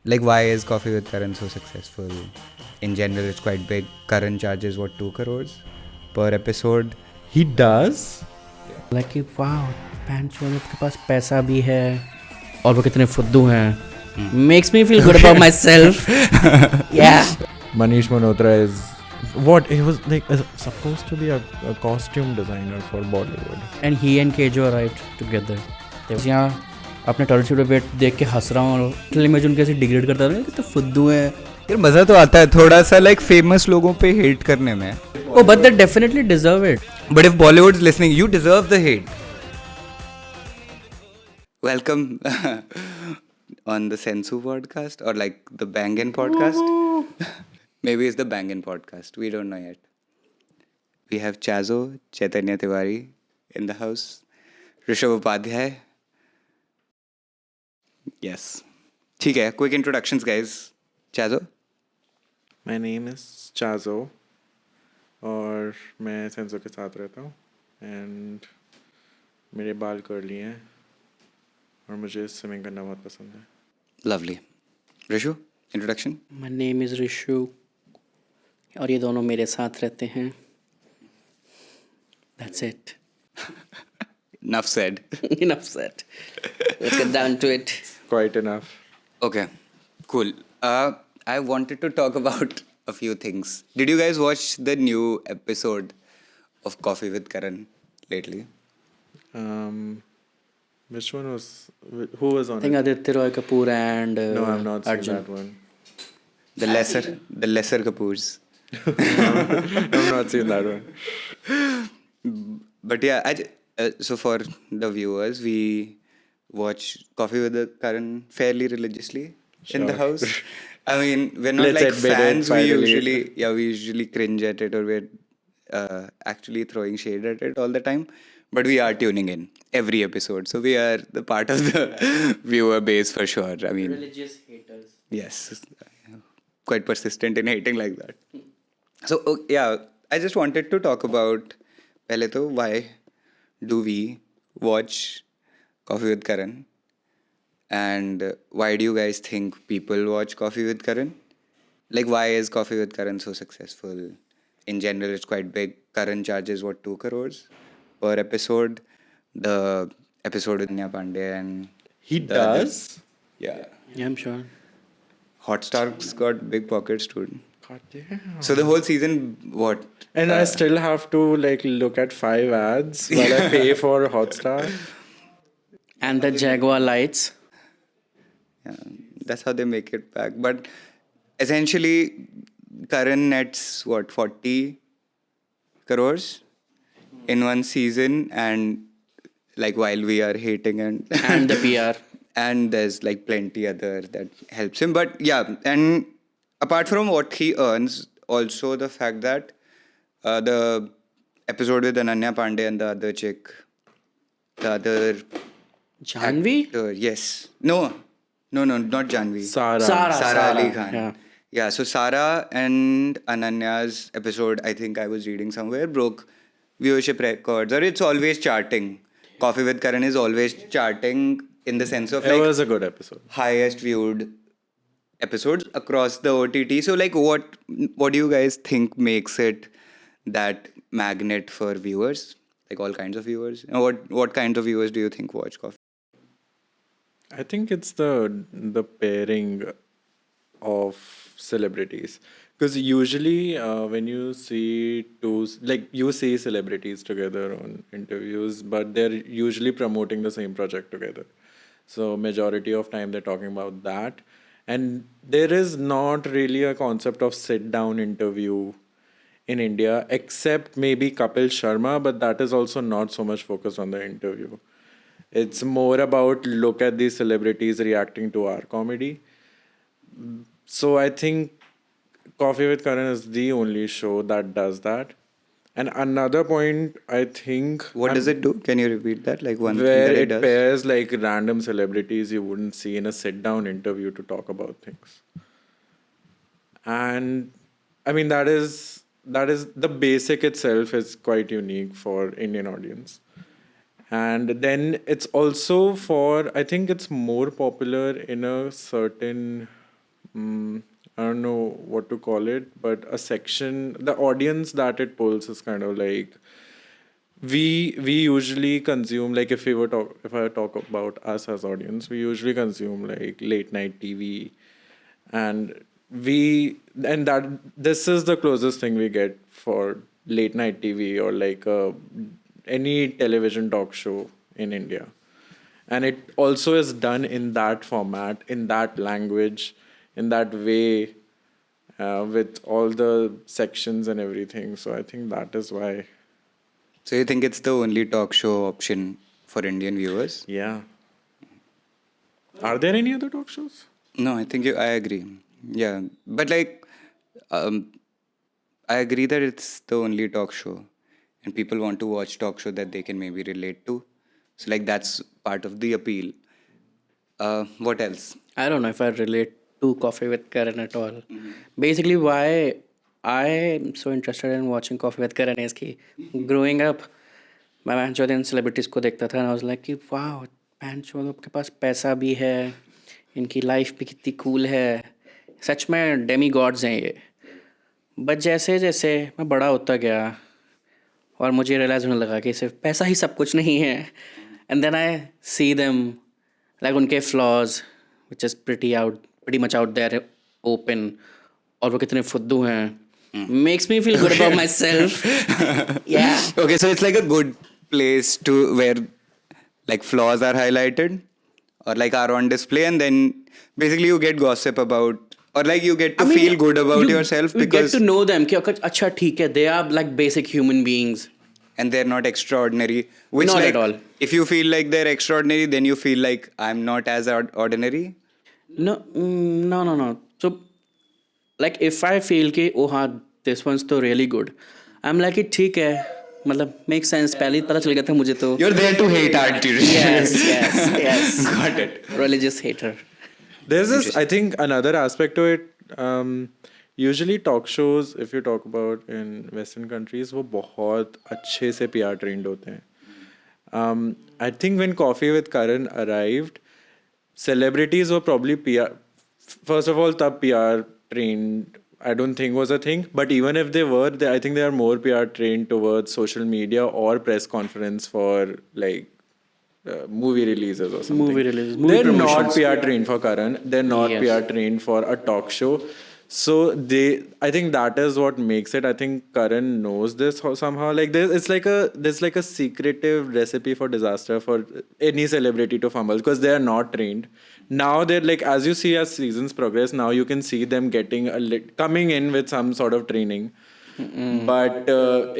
Like, why is Coffee with Karan so successful? In general, it's quite big. Karan charges, 2 crores per episode? He does? Like कि wow, pants वाले के पास पैसा भी है और वो कितने फुद्दू हैं. Makes me feel good about myself. Yeah. Manish Malhotra is what? He was like supposed to be a costume designer for Bollywood. And he and Kejo arrived together. यहाँ अपने टॉयलेट सीट पे बैठ देख के हंस रहा हूँ और इसलिए मैं उनके ऐसे डिग्रेड करता हूँ कि तो फुद्दू है. यार मज़ा तो आता है थोड़ा सा लाइक फेमस लोगों पे हेट करने में. Oh, but they definitely deserve it. But if Bollywood's listening, you deserve the hate. Welcome on the Sensu podcast or like the Baingin Podcast. Maybe it's the Baingin Podcast. We don't know yet. We have Chazzo, Chaitanya Tiwari in the house. Rishu Upadhyay. Yes. ठीक है. Quick introductions, guys. Chazzo. My name is Chazzo और मैं सेंसो के साथ रहता हूँ and मेरे बाल कर्ली हैं और मुझे स्विमिंग करना बहुत पसंद है. Lovely. Rishu, introduction. My name is Rishu और ये दोनों मेरे साथ रहते हैं. That's it. Enough said. Enough said. Let's get down to it. Quite enough. Okay, cool. I wanted to talk about a few things. Did you guys watch the new episode of Coffee with Karan lately? Which one was? Who was on I think it? Aditya Roy Kapoor and No, I've not seen Arjun. that one. The lesser Kapoors. I've not seen that one. But yeah, so for the viewers, we watch Coffee with Karan fairly religiously in the Sure. house. I mean, we're not Let's like admit it, fans. finally. We usually cringe at it, or we're actually throwing shade at it all the time. But we are tuning in every episode, so we are the part of the viewer base for sure. I mean, Religious haters. yes, quite persistent in hating like that. So yeah, I just wanted to talk about पहले तो why do we watch Coffee with Karan? And why do you guys think people watch Coffee with Karan? Like, why is Coffee with Karan so successful? In general, it's quite big. Karan charges 2 crores per episode. The episode with Anya Pandey and He the does? yeah, Yeah, I'm sure. Hotstar's got big pockets, dude. God damn. So the whole season, what? And I still have to like look at 5 ads while I pay for Hotstar. And the Jaguar lights. Yeah, that's how they make it back. But essentially, Karan nets 40 crores in one season, and like while we are hating and And the PR. and there's like plenty other that helps him. But yeah, and apart from what he earns, also the fact that the episode with Ananya Pandey and the other chick, the other Janvi? actor, yes, no, not Janvi. Sara. Ali Khan. Yeah. Yeah, so Sara and Ananya's episode, I think I was reading somewhere, broke viewership records. Or it's always charting. Coffee with Karan is always charting in the sense of It like was a good episode. highest viewed episodes across the OTT. So like what do you guys think makes it that magnet for viewers? Like all kinds of viewers? And what kinds of viewers do you think watch Coffee? I think it's the pairing of celebrities, because usually when you see you see celebrities together on interviews, but they're usually promoting the same project together. So majority of time they're talking about that, and there is not really a concept of sit down interview in India, except maybe Kapil Sharma, but that is also not so much focused on the interview. It's more about look at these celebrities reacting to our comedy. So I think Coffee with Karan is the only show that does that. And another point, I think, What does it do? Can you repeat that? Like one thing where that it it does? pairs like random celebrities you wouldn't see in a sit-down interview to talk about things. And I mean that is the basic itself is quite unique for Indian audience. And then it's also I think it's more popular in a certain I don't know what to call it, but a section, the audience that it pulls is kind of like we usually consume, like if I talk about us as audience, we usually consume like late night TV, and that this is the closest thing we get for late night TV or like any television talk show in India. And it also is done in that format, in that language, in that way, with all the sections and everything. So I think that is why. So you think it's the only talk show option for Indian viewers? Yeah. Are there any other talk shows? No, I think I agree. Yeah, but like, I agree that it's the only talk show, and people want to watch talk show that they can maybe relate to. So like that's part of the appeal. What else? I don't know if I relate to Coffee with Karan at all. Basically, why I am so interested in watching Coffee with Karan is कि growing up, मैं जो दिन celebrities को देखता था, and I was like कि wow, जो आपके पास पैसा भी है, इनकी लाइफ भी कितनी cool है, सच में डेमी गॉड्स हैं ये. बट जैसे जैसे मैं बड़ा होता गया और मुझे रियलाइज़ होने लगा कि सिर्फ पैसा ही सब कुछ नहीं है. And then I see them like उनके flaws which is pretty much out there open, और वो कितने फुद्दू हैं. Makes me feel good about myself. Yeah. Okay, so it's like a good place to where like flaws are highlighted or like are on display, and then basically you get gossip about, or like you get to feel good about yourself because you get to know them कि अच्छा ठीक है, they are like basic human beings and they're not extraordinary, which Not like at all. if you feel like they're extraordinary, then you feel like I'm not as ordinary. no. So like if I feel कि oh हाँ this one's तो really good, I'm like कि ठीक है, मतलब make sense, पहले ही पता चल गया था मुझे तो. You're there to hate, aren't you? yes Got it. religious hater. There's this, I think, another aspect to it. Usually talk shows, if you talk about in Western countries, वो बहुत अच्छे से PR trained होते हैं. I think when Coffee with Karan arrived, celebrities were probably PR. First of all, तब PR trained, I don't think was a thing. But even if they were, I think they are more PR trained towards social media or press conference for like movie releases or something. Movie releases, movie They're not promotions. PR trained for Karan. They're not Yes. PR trained for a talk show. So I think that is what makes it. I think Karan knows this somehow. Like there's like a secretive recipe for disaster for any celebrity to fumble because they are not trained. Now they're like, as you see as seasons progress, now you can see them getting coming in with some sort of training. But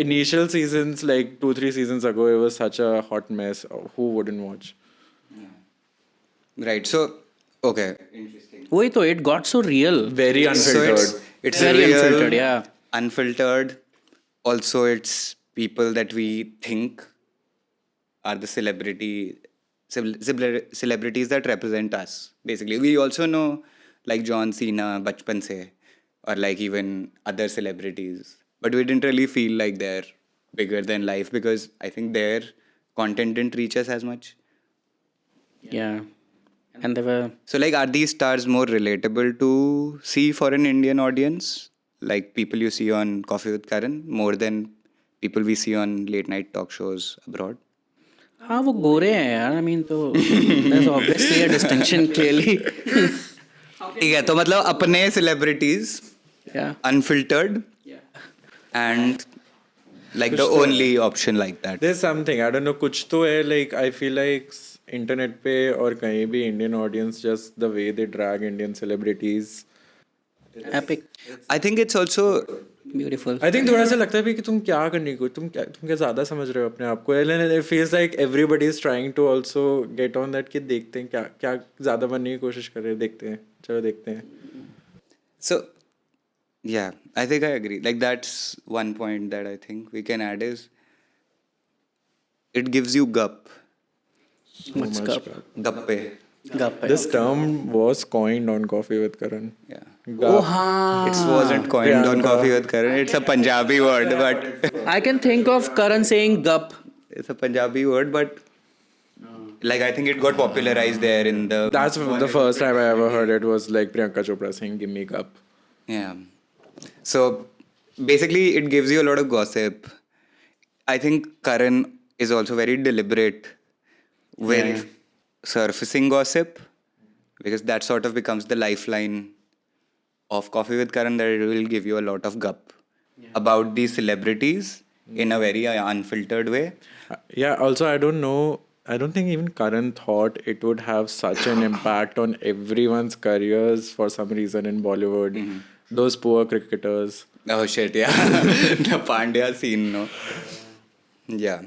initial seasons, like 2-3 seasons ago, it was such a hot mess. Who wouldn't watch? Right. So okay. Interesting. वही तो, it got so real. Very So unfiltered. it's Very real, unfiltered, yeah. Unfiltered. Also, it's people that we think are the celebrities that represent us. Basically, we also know like John Cena, bachpan se, or like even other celebrities, but we didn't really feel like they're bigger than life because I think their content didn't reach us as much. Yeah. And they were... So like, are these stars more relatable to see for an Indian audience? Like people you see on Coffee with Karan more than people we see on late night talk shows abroad? हाँ वो गोरे हैं यार. I mean तो there's obviously a distinction clearly. ठीक है, तो मतलब अपने celebrities, Yeah. unfiltered, and like the only option like that. There's something, I don't know, कुछ तो है, like I feel like internet पे और कहीं भी Indian audience, just the way they drag Indian celebrities. Epic. I think it's also Beautiful. I think थोड़ा सा लगता है भी कि तुम क्या करने को, तुम क्या ज़्यादा समझ रहे हो अपने आप को. And it feels like everybody is trying to also get on that कि देखते हैं क्या ज़्यादा बनने की कोशिश कर रहे हैं, देखते हैं, चलो देखते हैं. so. Yeah, I think I agree. Like that's one point that I think we can add is it gives you gup. What's much gup? Gappe. Gup. This term was coined on Coffee with Karan. Yeah. Oh हाँ. It wasn't coined on Coffee with Karan. It's a Punjabi word, but I can think of Karan saying gup. it's a Punjabi word, but like I think it got popularized there in the. That's the first time I ever heard it was like Priyanka Chopra saying, "Give me up." Yeah. So basically, it gives you a lot of gossip. I think Karan is also very deliberate with surfacing gossip, because that sort of becomes the lifeline of Coffee with Karan, that it will give you a lot of gup about these celebrities in a very unfiltered way. Yeah, also, I don't know. I don't think even Karan thought it would have such an impact on everyone's careers for some reason in Bollywood. Those poor cricketers. Oh shit, yeah. The Pandya scene, no? Yeah.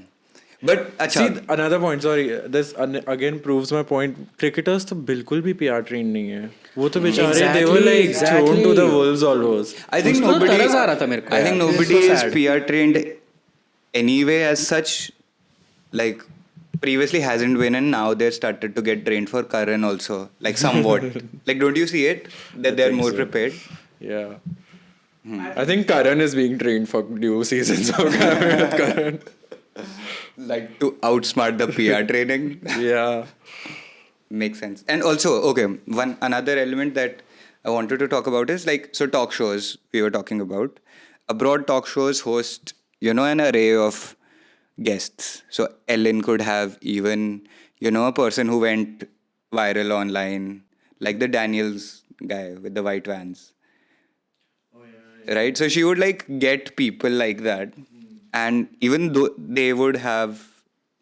But, See, another point, sorry, this again proves my point. Cricketers तो बिल्कुल भी PR trained नहीं है. वो तो बेचारे, they were like thrown to the wolves almost. I think उसको nobody, तरस आ रहा था मेरे को I think यार. nobody It's so is sad. PR trained anyway as such. Like, previously hasn't been, and now they're started to get trained for Karan also. Like, somewhat. Like, don't you see it? That they're think more so. prepared? Yeah. I think Karan is being trained for new seasons of Karan. Like, to outsmart the PR training. Yeah. Makes sense. And also, okay, another element that I wanted to talk about is like, so talk shows we were talking about. Abroad talk shows host, an array of guests. So Ellen could have even, a person who went viral online, like the Daniels guy with the white vans. Right? So she would like get people like that. And even though they would have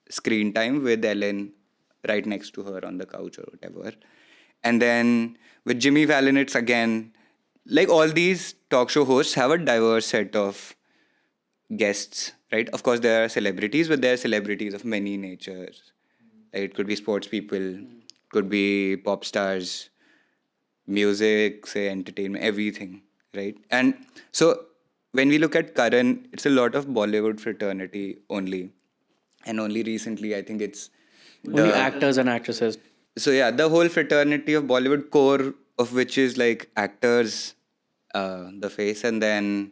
screen time with Ellen right next to her on the couch or whatever. And then with Jimmy Fallon, it's again, like all these talk show hosts have a diverse set of guests, right? Of course, there are celebrities, but there are celebrities of many natures. Like, it could be sports people, could be pop stars, music, say entertainment, everything, right? And so when we look at Karan, it's a lot of Bollywood fraternity only. And only recently, I think it's Only actors and actresses. so yeah, the whole fraternity of Bollywood, core of which is like actors, the face, and then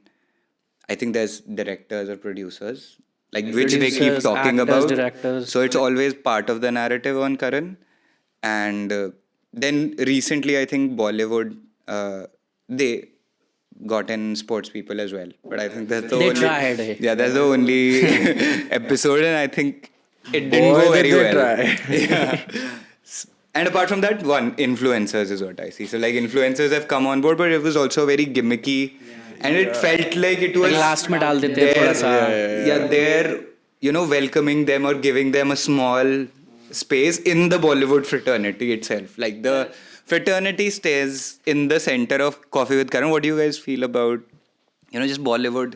I think there's directors or producers, like which they keep Producers, talking actors, about. directors. So it's always part of the narrative on Karan. And then recently, I think Bollywood, they got in sports people as well. But I think that's the They only. tried, eh? Yeah, that's the only episode, and I think it didn't Boy, go very did they well. try. Yeah. And apart from that, influencers is what I see. So like influencers have come on board, but it was also very gimmicky, and it felt like it was Last में डाल देते हैं थोड़ा सा. they're welcoming them or giving them a small space in the Bollywood fraternity itself. Like the fraternity stays in the center of Coffee with Karan. What do you guys feel about just Bollywood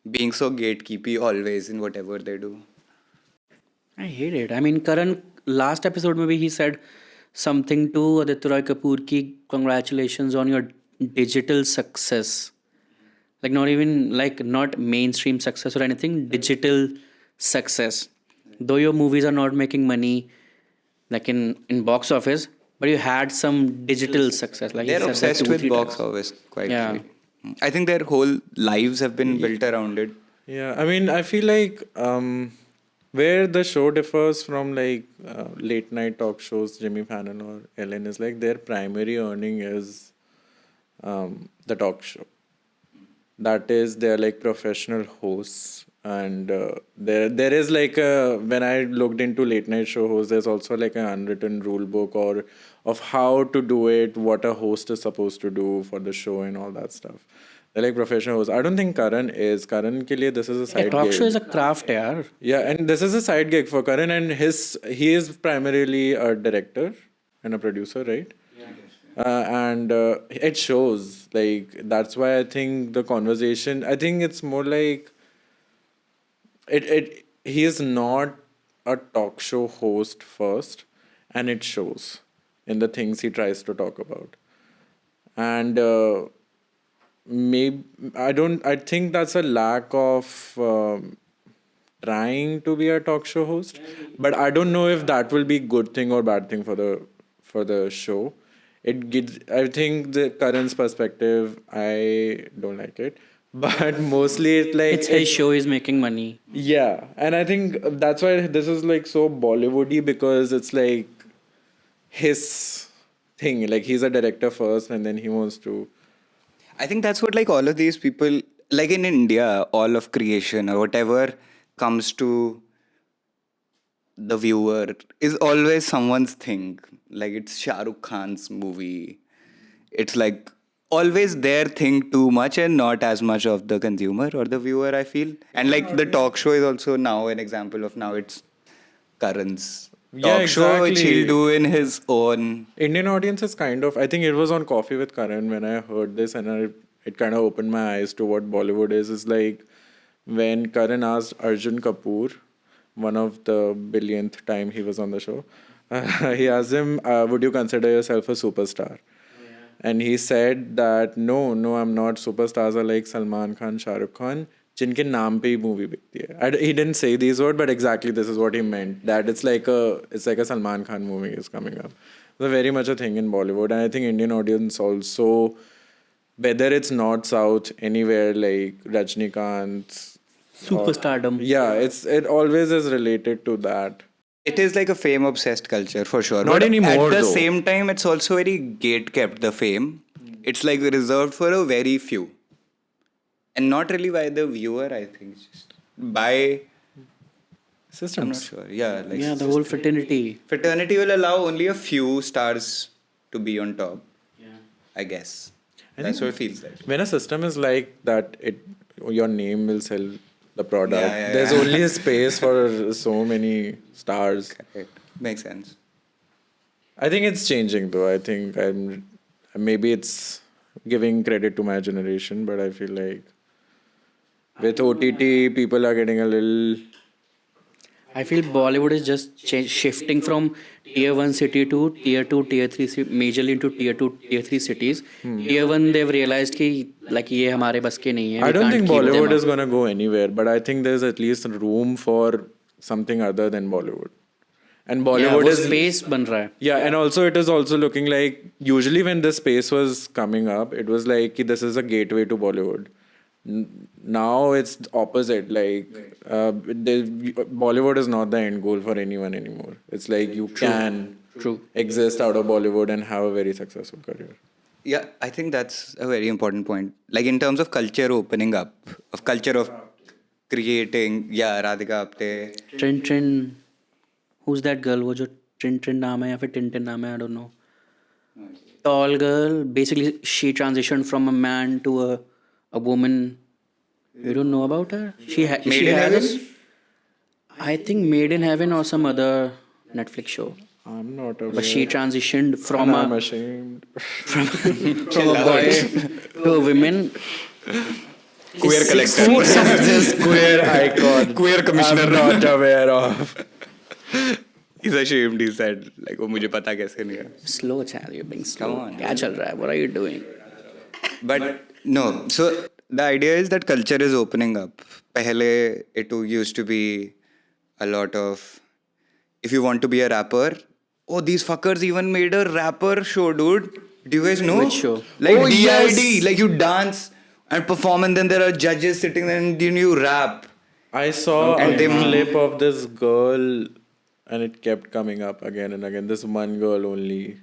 being so gatekeepy always in whatever they do? I hate it. I mean, Karan, last episode maybe he said something to Aditya Roy Kapoor ki congratulations on your digital success. Like not even like not mainstream success or anything, digital success. Though your movies are not making money like in box office, but you had some digital success. Like he They're said that obsessed 2-3 with box times. office quite. Yeah. Right. I think their whole lives have been built around it. Yeah, I mean, I feel like where the show differs from like late night talk shows, Jimmy Fallon or Ellen, is like their primary earning is the talk show. That is, they're like professional hosts, and there is like when I looked into late night show hosts, there's also like an unwritten rule book or of how to do it, what a host is supposed to do for the show and all that stuff. They're like professional hosts. I don't think Karan ke liye this is a side Talk gig. show is a craft, yaar. Yeah, and this is a side gig for Karan, and he is primarily a director and a producer, right? And it shows. Like that's why I think the conversation. I think it's more like it. He is not a talk show host first, and it shows in the things he tries to talk about. And maybe I think that's a lack of trying to be a talk show host, but I don't know if that will be good thing or bad thing for the show. It gives, I think, the Karan's perspective, I don't like it, but mostly it's like It's his show. He's making money. yeah, and I think that's why this is like so Bollywoody, because it's like his thing. Like he's a director first, and then he wants to. I think that's what like all of these people, like in India, all of creation or whatever comes to the viewer is always someone's thing. Like it's Shah Rukh Khan's movie. It's like always their thing too much and not as much of the consumer or the viewer, I feel. And like the talk show is also now an example of now it's Karan's Yeah, talk show, which exactly. he'll do in his own. Indian audience is kind of. I think it was on Coffee with Karan when I heard this, and it kind of opened my eyes to what Bollywood is. It's like when Karan asked Arjun Kapoor, one of the billionth time he was on the show, he asked him, "Would you consider yourself a superstar?" And he said that no, I'm not. Superstars are like Salman Khan, Shah Rukh Khan, जिनके नाम पे ही movie बिकती है. He didn't say these words, but exactly this is what he meant. That it's like a Salman Khan movie is coming up. It's very much a thing in Bollywood, and I think Indian audience also, whether it's north, south, anywhere like Rajnikant, Superstardom. yeah, it always is related to that. It is like a fame obsessed culture for sure. Not But anymore, at the though. same time, it's also very gate kept, the fame. It's like reserved for a very few. And not really by the viewer, I think. Just by, I'm not Systems. sure. Yeah, like Yeah, the whole fraternity. fraternity will allow only a few stars to be on top, I guess. That's what it feels like. When a system is like that, your name will sell the product. Yeah, There's yeah. only a space for so many stars. Correct. Makes sense. I think it's changing though. I think maybe it's giving credit to my generation, but I feel like with OTT, people are getting a little. I feel Bollywood is just shifting from tier 1 city to tier 2, tier 3, majorly into tier 2, tier 3 cities. Tier 1, they've realized कि like ये हमारे बस के नहीं है. I we don't can't think keep them Bollywood up. is gonna go anywhere, but I think there's at least room for something other than Bollywood. And Yeah, Bollywood वो is space बन रहा है. yeah, and also it is also looking like usually when this space was coming up, it was like कि this is a gateway to Bollywood. Now it's opposite. Like Bollywood is not the end goal for anyone anymore. It's like you can exist out of Bollywood and have a very successful career. Yeah, I think that's a very important point. Like in terms of culture opening up, of culture of creating, yeah, Radhika Apte. Trin. Who's that girl? वो जो Trin नाम है या फिर Tintin नाम है? I don't know. Tall girl. Basically, she transitioned from a man to a woman. You don't know about her? She Made she in has Heaven? this- I think Made in Heaven or some other Netflix show. I'm not aware. But she transitioned from I'm a ashamed. from a boy to a woman. Queer collector. Just queer icon. Queer commissioner. I'm not aware of. He's ashamed, he said. Like, वो मुझे पता कैसे नहीं है. Slow, child. You're being slow. Come on. क्या चल रहा है? What are you doing? But no, so the idea is that culture is opening up. Pehle, it used to be a lot of, if you want to be a rapper, oh, these fuckers even made a rapper show, dude. Do you guys know? Which show? Like Oh, DID, yes. like you dance and perform and then there are judges sitting there and then you rap. I saw And a they- clip of this girl and it kept coming up again and again. This one girl only.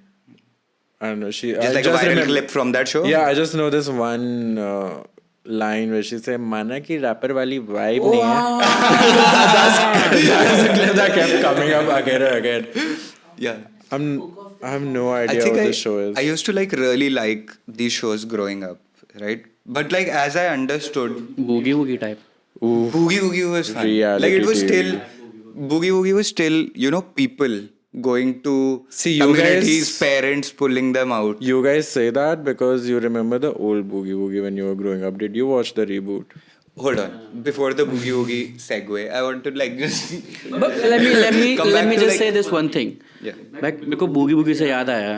I don't know. Just like a viral clip from that show? Yeah, I just know this one line where she said, "Mana ki rapper wali vibe nahi hai." That's a clip that kept coming up again and again. Yeah. I have no I idea think what this show is. I used to like really like these shows growing up, right? But like as I understood, Boogie Woogie type. Boogie Woogie was fun. Reality Like it was TV. still, Boogie Woogie was still, you know, people going to See, you communities, guys- parents pulling them out. You guys say that because you remember the old Boogie Woogie when you were growing up. Did you watch the reboot? Hold on. Before the Boogie Woogie segue, I want to like just But let me Come back to, just like- say this one thing. Yeah. Like मेरे को boogie woogie से याद आया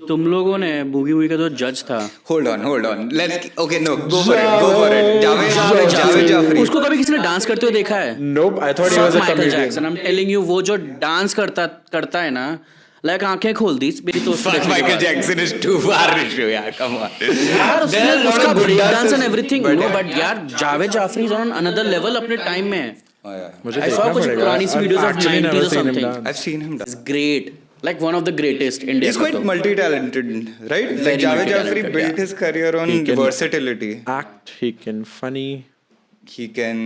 तुम लोगों ने boogie woogie का जो जज था hold on. Let's okay, no, go for it. Javed Jafri. उसको कभी किसी ने डांस करते हुए देखा है Nope, I thought he was a Michael comedian. Jackson I'm telling you वो जो डांस करता है ना Like आंखें खोल दी मेरी तो उसको देखने के Michael बाद। Jackson is too far, Rishu. Yeah, come on. यार There are a उसने lot उसका of good break dance dancers, and everything but no yeah. But यार Javed Jaffrey is on another level अपने टाइम में। Oh, yeah. मुझे I saw देखना कुछ पड़ेगा. पुरानी सी I've videos of actually 90s never or seen him something. dance. I've seen him dance. It's great, like one of the greatest India. He's quite multi-talented, right? Very Like Javed Jaffrey multi-talented, built yeah. his career on He can versatility. Act, he can funny. He can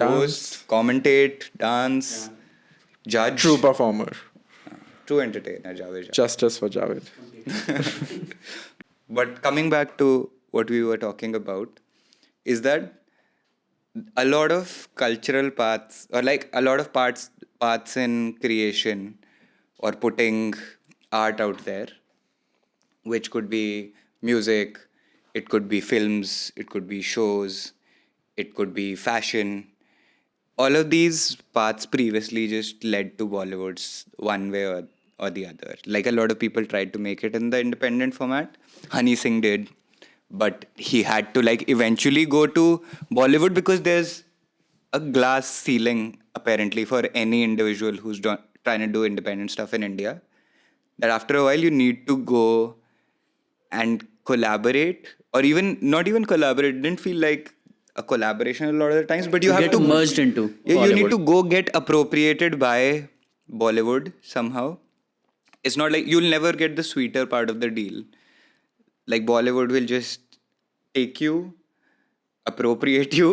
Dance. host, commentate, dance, judge. True performer. True entertainer, Javed Jaffrey. Justice for Javed. But coming back to what we were talking about, is that a lot of cultural paths, or like a lot of paths in creation or putting art out there, which could be music, it could be films, it could be shows, it could be fashion. All of these paths previously just led to Bollywood's one way or the other. Like a lot of people tried to make it in the independent format. Honey Singh did. But he had to like eventually go to Bollywood because there's a glass ceiling apparently for any individual who's trying to do independent stuff in India. That after a while you need to go and collaborate, or even not even collaborate. It didn't feel like a collaboration a lot of the times, but you have get to merged into Yeah, you need Bollywood. to go get appropriated by Bollywood somehow. It's not like you'll never get the sweeter part of the deal. Like Bollywood will just take you, appropriate you,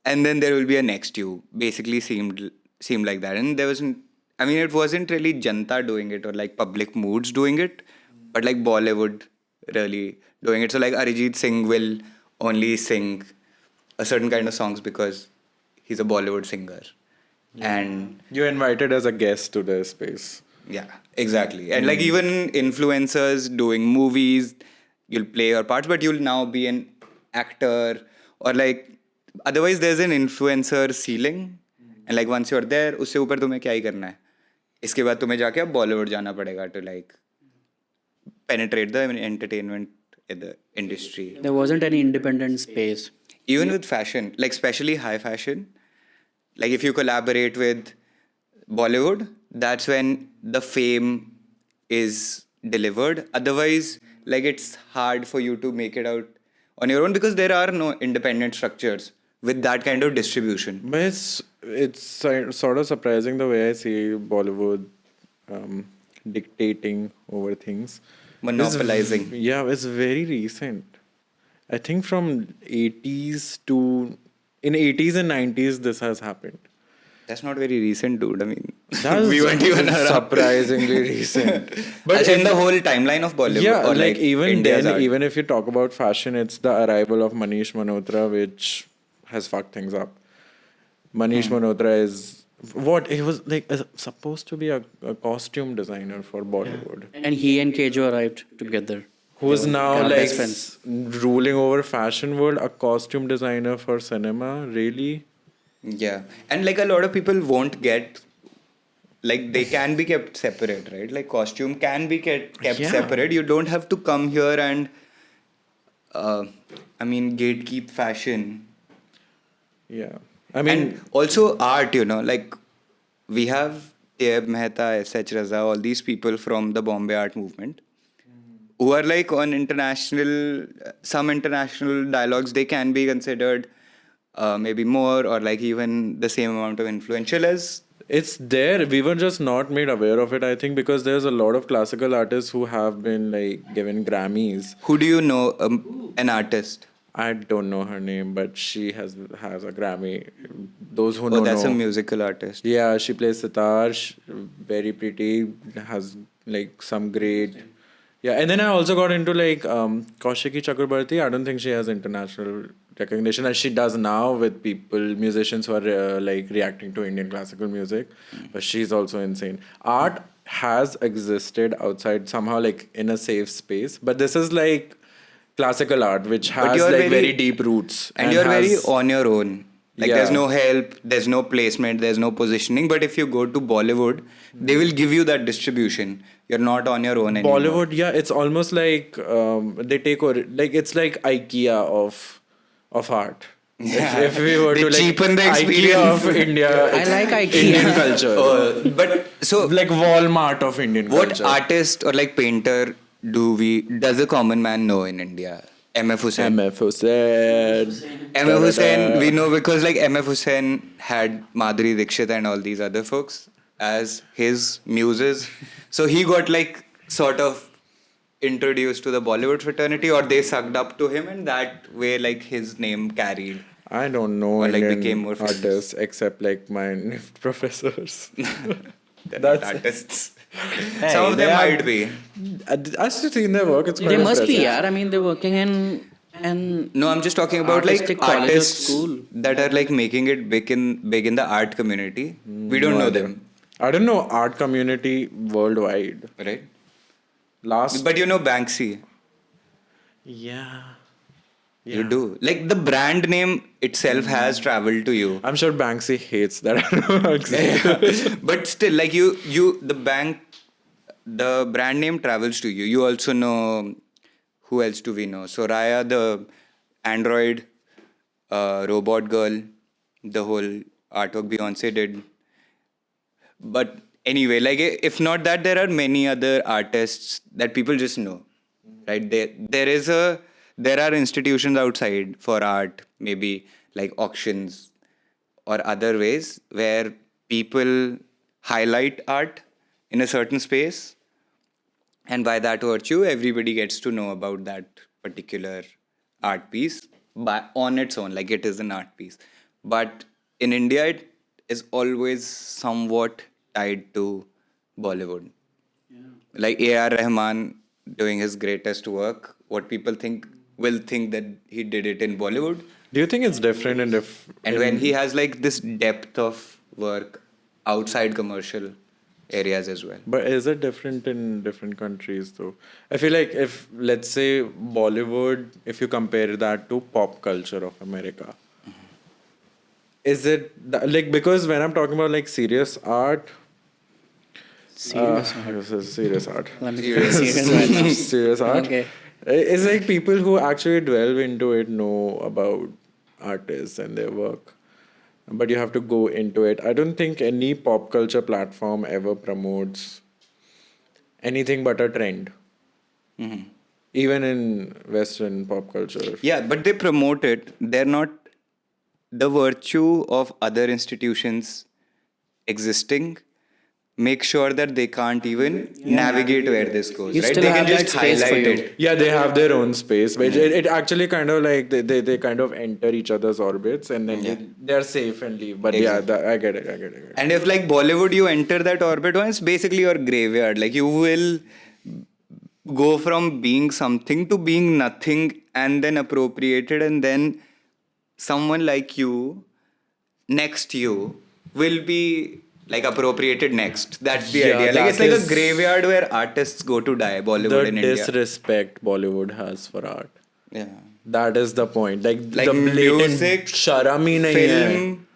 and then there will be a next you. Basically seemed like that. And there wasn't, I mean, it wasn't really Janta doing it or like public moods doing it, but like Bollywood really doing it. So like Arijit Singh will only sing a certain kind of songs because he's a Bollywood singer. And You're invited as a guest to their space. yeah, exactly. And like even influencers doing movies, you'll play your parts, but you'll now be an actor, or like otherwise there's an influencer ceiling. And like once you're there, उससे ऊपर तुम्हें क्या ही करना है? इसके बाद तुम्हें जाके अब Bollywood जाना पड़ेगा to like penetrate the entertainment industry. There wasn't any independent space. Even with fashion, like especially high fashion, like if you collaborate with Bollywood, that's when the fame is delivered. Otherwise, like it's hard for you to make it out on your own because there are no independent structures with that kind of distribution. But it's sort of surprising the way I see Bollywood dictating over things. Monopolizing. Yeah, it's very recent. I think from 80s to... In 80s and 90s, this has happened. That's not very recent, dude. I mean, That's we weren't even around. surprisingly recent. But in the whole timeline of Bollywood, Yeah, or like even India's then, art. even if you talk about fashion, it's the arrival of Manish Malhotra which has fucked things up. Manish Malhotra is what he was like supposed to be a costume designer for Bollywood, And he and Kejo arrived together. who's now kind of like best friends. ruling over fashion world. A costume designer for cinema, really? Yeah, and like a lot of people won't get, like they can be kept separate, right? Like costume can be kept Yeah. separate. You don't have to come here and, I mean, gatekeep fashion. Yeah, I mean, And also art, you know, like we have Taib Mehta, S.H. Raza, all these people from the Bombay art movement who are like on some international dialogues, they can be considered maybe more or like even the same amount of influential as. it's there. We were just not made aware of it, I think, because there's a lot of classical artists who have been like given Grammys. Who do you know, an artist? I don't know her name, but she has a Grammy. Those who know, Oh, that's know. a musical artist. Yeah, she plays sitar. Very pretty. Has like some great. Yeah, and then I also got into like Kaushiki Chakrabarti. I don't think she has international recognition as she does now with musicians who are like reacting to Indian classical music. But she's also insane. Art has existed outside somehow, like in a safe space. But this is like classical art, which has you're like very deep roots. And you're very has- on your own. Like Yeah. there's no help, there's no placement, there's no positioning. But if you go to Bollywood, they will give you that distribution. You're not on your own anymore. Bollywood, yeah, it's almost like they take over. Like it's like IKEA of art. If we were They to like cheapen the IKEA experience. of India, I like IKEA. Indian culture. But so Like Walmart of Indian what culture. artist or like painter does a common man know in India? MF Hussain. MF Hussain. MF Hussain, we know because like MF Hussain had Madhuri Dixit and all these other folks as his muses. So he got like sort of introduced to the Bollywood fraternity, or they sucked up to him, and that way like his name carried. I don't know Or, like, Indian became more famous. artists except like my NIFT professors. They're That's- not artists. Hey, Some of they them are- might be. I've seen their work. It's quite They must be, impressive. yeah. I mean, they're working in an No, I'm just talking about like artistic college or artists school. that are like making it big in the art community. We don't No know idea. them, I don't know art community worldwide. right? Last, But you know Banksy. yeah. You do. Like the brand name itself has traveled to you. I'm sure Banksy hates that. I don't know Banksy. But still, like the brand name travels to you. You also know, who else do we know? Soraya, the android robot girl, the whole artwork Beyonce did. But anyway, like if not that, there are many other artists that people just know, right? There are institutions outside for art, maybe like auctions or other ways where people highlight art in a certain space, and by that virtue, everybody gets to know about that particular art piece on its own, like it is an art piece. But in India, it is always somewhat tied to Bollywood. Like A.R. Rahman doing his greatest work, what people will think that he did it in Bollywood. Do you think it's different And when he has like this depth of work outside commercial areas as well. But is it different in different countries though? I feel like if, let's say, Bollywood, if you compare that to pop culture of America, is it like, because when I'm talking about like serious art, serious. this is serious art. Let me serious. serious right now. Serious art. Okay. It's like people who actually delve into it know about artists and their work. But you have to go into it. I don't think any pop culture platform ever promotes anything but a trend. Mm-hmm. Even in Western pop culture. Yeah, but they promote it. They're not the virtue of other institutions existing. Make sure that they can't even navigate where this goes, You right? still They can have that just space for highlight you. it. Yeah, they have their own space. But it actually kind of like they kind of enter each other's orbits and then they're safe and leave. But Exactly. I get it. And if like Bollywood, you enter that orbit once, basically your graveyard. Like you will go from being something to being nothing and then appropriated, and then someone like you, next you, will be like appropriated next. That's the Yeah, idea. Like that it's like is a graveyard where artists go to die. Bollywood The in India. disrespect Bollywood has for art. Yeah. That is the point. Like Like the blatant music, sharam hi nahi hai. film,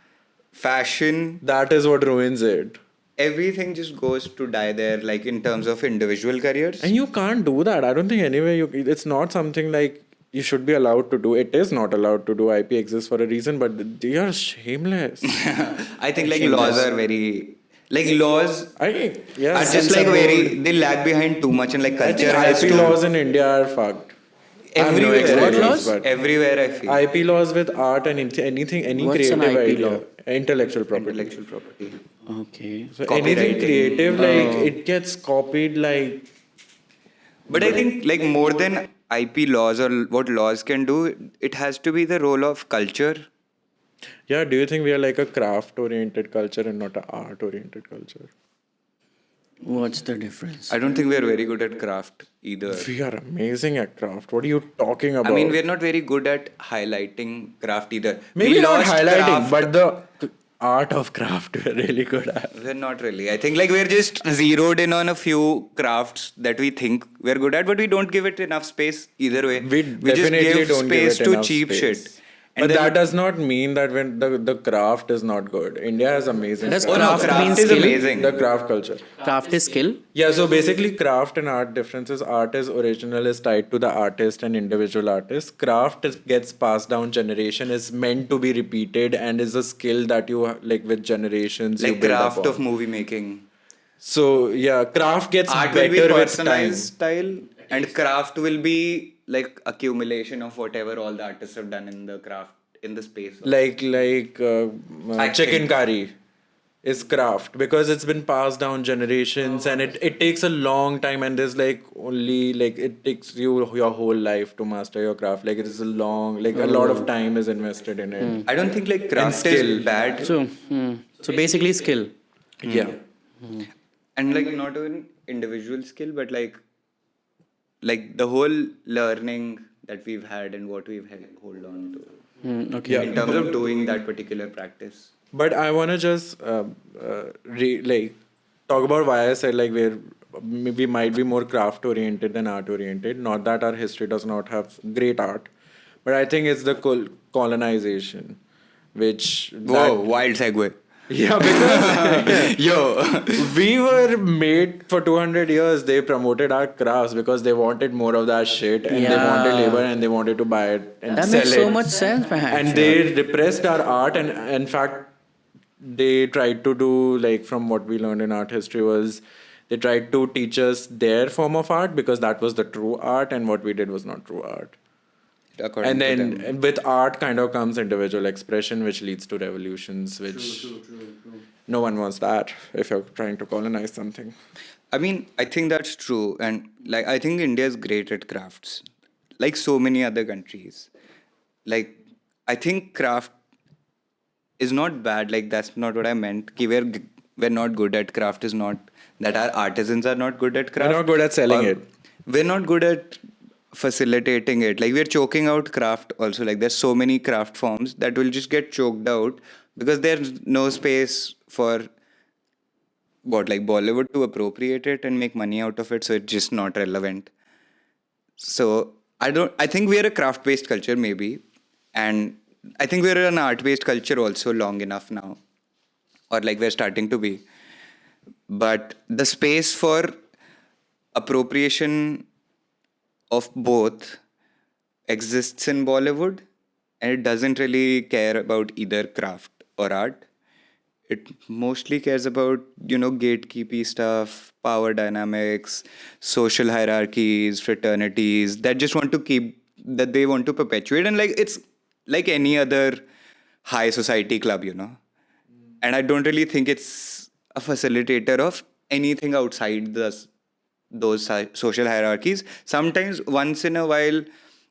fashion, That is what ruins it. everything just goes to die there, like in terms of individual careers. And you can't do that. I don't think anyway it's not something like you should be allowed to do. It is not allowed to do. IP exists for a reason, but they are shameless. I think like laws are very like laws Yeah. are just like very they lag behind too much, and like I culture think has IP to laws in India are fucked. I have no everywhere. experience, but Everywhere I feel IP laws with art and any What's an creative IP idea, law? intellectual property. intellectual property. Okay. So anything Copywriting. creative, like it gets copied, like But I think like more than IP laws or what laws can do, it has to be the role of culture. yeah. Do you think we are like a craft-oriented culture and not an art-oriented culture? What's the difference? I don't think we are very good at craft either. We are amazing at craft. What are you talking about? I mean, we're not very good at highlighting craft either. maybe We not lost highlighting, craft. but the art of craft we're really good at. We're not really. I think like we're just zeroed in on a few crafts that we think we're good at, but we don't give it enough space either way. We just definitely give don't give space it to enough cheap space. shit. But that does not mean that when the craft is not good. India has amazing Does craft. craft mean is skill? amazing. The craft culture. Craft is skill. Yeah, so basically craft and art differences. Art is original, is tied to the artist and individual artist. Craft gets passed down generation, is meant to be repeated and is a skill that you like with generations. you Like build craft upon. of movie making. So yeah, craft gets Art will better be with time. personalized style, and craft will be like accumulation of whatever all the artists have done in the craft in the space. Like I chicken think- curry is craft because it's been passed down generations and it takes a long time and there's like only like it takes you your whole life to master your craft. Like it is a long like a lot of time is invested in it. I don't think like craft skill. is bad, So basically skill. Yeah. and like not even individual skill, but like the whole learning that we've had and what we've hold on to Okay. in terms of doing that particular practice. But I want to just like talk about why I said like we might be more craft oriented than art oriented. Not that our history does not have great art, but I think it's the colonization, which Whoa, wild segue. yeah, because we were made for 200 years. They promoted our crafts because they wanted more of that shit and they Yeah. wanted labor and they wanted to buy it and That sell makes it. so much sense, man. And they repressed our art and in fact they tried to do like from what we learned in art history was they tried to teach us their form of art because that was the true art and what we did was not true art. According And to then them. with art kind of comes individual expression which leads to revolutions which no one wants that if you're trying to colonize something. I mean, I think that's true, and like I think India is great at crafts, like so many other countries. Like I think craft is not bad. Like that's not what I meant. Ki we're not good at craft is not that our artisans are not good at craft. We're not good at selling or it. We're not good at facilitating it. Like we're choking out craft also. Like there's so many craft forms that will just get choked out because there's no space for like Bollywood to appropriate it and make money out of it. So it's just not relevant. So I think we are a craft based culture maybe, and I think we're an art based culture also long enough now, or like we're starting to be. But the space for appropriation of both exists in Bollywood, and it doesn't really care about either craft or art. It mostly cares about, gatekeepy stuff, power dynamics, social hierarchies, fraternities that they want to perpetuate. And like it's like any other high society club, And I don't really think it's a facilitator of anything outside those social hierarchies. Sometimes once in a while,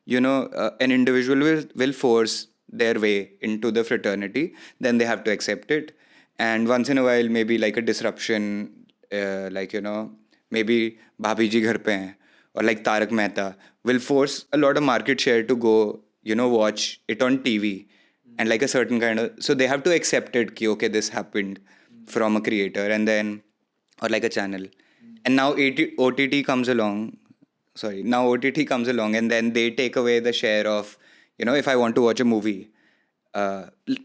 an individual will force their way into the fraternity, then they have to accept it. And once in a while, maybe like a disruption, maybe Bhabhi ji ghar pe hain, or like Tarak Mehta will force a lot of market share to go, watch it on TV. And like a certain kind of, so they have to accept it, ki, okay, this happened from a creator and then, or like a channel. And now OTT comes along, and then they take away the share of, if I want to watch a movie.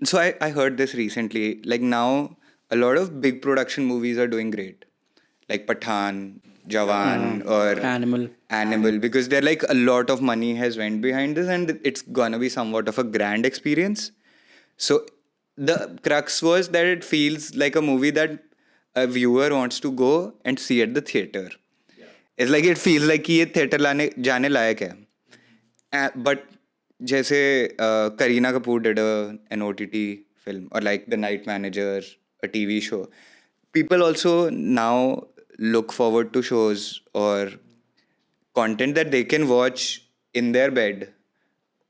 So I heard this recently. Like now, a lot of big production movies are doing great, like Pathan, Jawan, or Animal, because they're like a lot of money has went behind this, and it's gonna be somewhat of a grand experience. So the crux was that it feels like a movie that a viewer wants to go and see at the theater. It's like it feels like कि ये theater जाने लायक है. But जैसे Kareena Kapoor did an OTT film, or like The Night Manager, a TV show. People also now look forward to shows or content that they can watch in their bed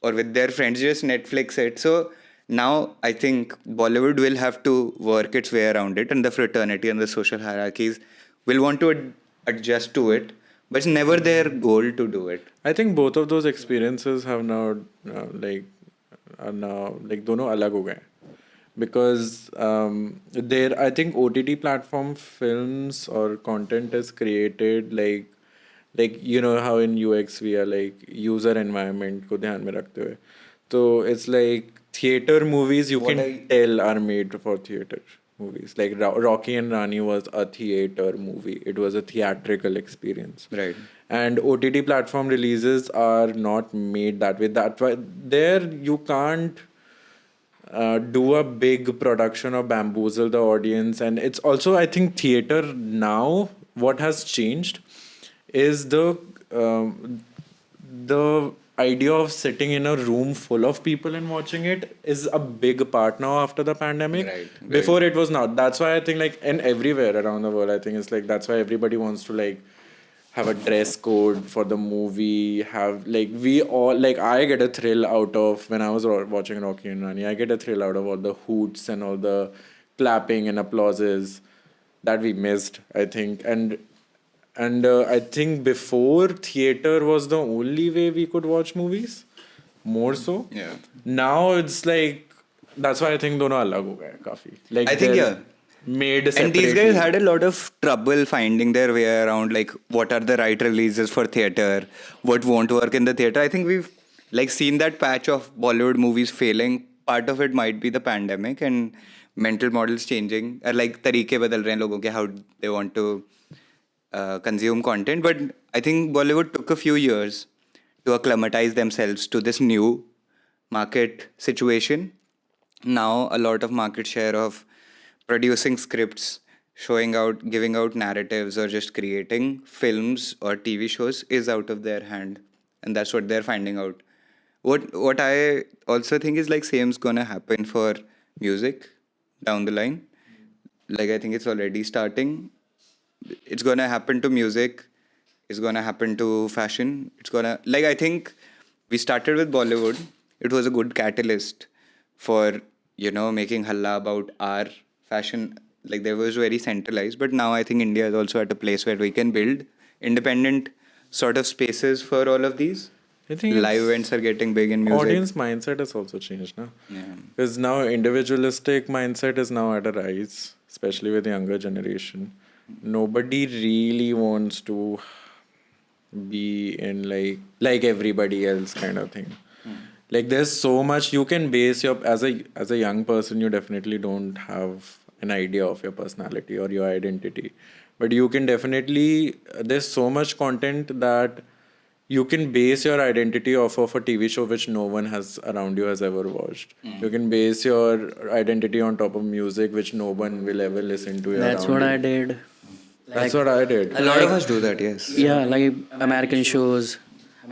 or with their friends, just Netflix it. So now I think Bollywood will have to work its way around it, and the fraternity and the social hierarchies will want to adjust to it. But it's never their goal to do it. I think both of those experiences have now are now like दोनों अलग हो गए because there I think OTT platform films or content is created like how in UX we are like user environment को ध्यान में रखते हुए. So it's like theater movies you What can tell are made for theater movies. Like Rocky and Rani was a theater movie. It was a theatrical experience. Right. And OTT platform releases are not made that way. That's why there you can't do a big production or bamboozle the audience. And it's also, I think, theater now, what has changed is the idea of sitting in a room full of people and watching it is a big part now after the pandemic. Right. Before it was not. That's why I think, like, and everywhere around the world, I think it's like, that's why everybody wants to, like, have a dress code for the movie, have, like, we all, like, I get a thrill out of, when I was watching Rocky and Rani, I get a thrill out of all the hoots and all the clapping and applauses that we missed, I think. And I think before, theater was the only way we could watch movies, more so. Yeah. Now it's like, that's why I think dono alag ho gaya kafi. Like, I think, they're yeah. made And these separately. guys had a lot of trouble finding their way around, like, what are the right releases for theater, what won't work in the theater. I think we've, like, seen that patch of Bollywood movies failing. Part of it might be the pandemic and mental models changing, or like तरीके बदल रहे हैं लोगों के, how they want to consume content. But I think Bollywood took a few years to acclimatize themselves to this new market situation. Now a lot of market share of producing scripts, showing out, giving out narratives, or just creating films or TV shows is out of their hand, and that's what they're finding out. What I also think is, like, same's gonna happen for music down the line. Like, I think it's already starting. It's gonna happen to music. It's gonna happen to fashion. It's gonna, like, I think we started with Bollywood. It was a good catalyst for, you know, making halla about our fashion. Like, there was very centralized, but now I think India is also at a place where we can build independent sort of spaces for all of these. I think Live events are getting big in music. audience mindset has also changed now. Yeah. Because now individualistic mindset is now at a rise, especially with younger generation. Nobody really wants to be in like everybody else kind of thing. Like, there's so much you can base your, as a young person, you definitely don't have an idea of your personality or your identity, but you can definitely, there's so much content that you can base your identity off of a TV show which no one has around you has ever watched. You can base your identity on top of music which no one will ever listen to. That's around what you. I did. That's what I did. A lot of us do that, yes. Yeah, like American shows,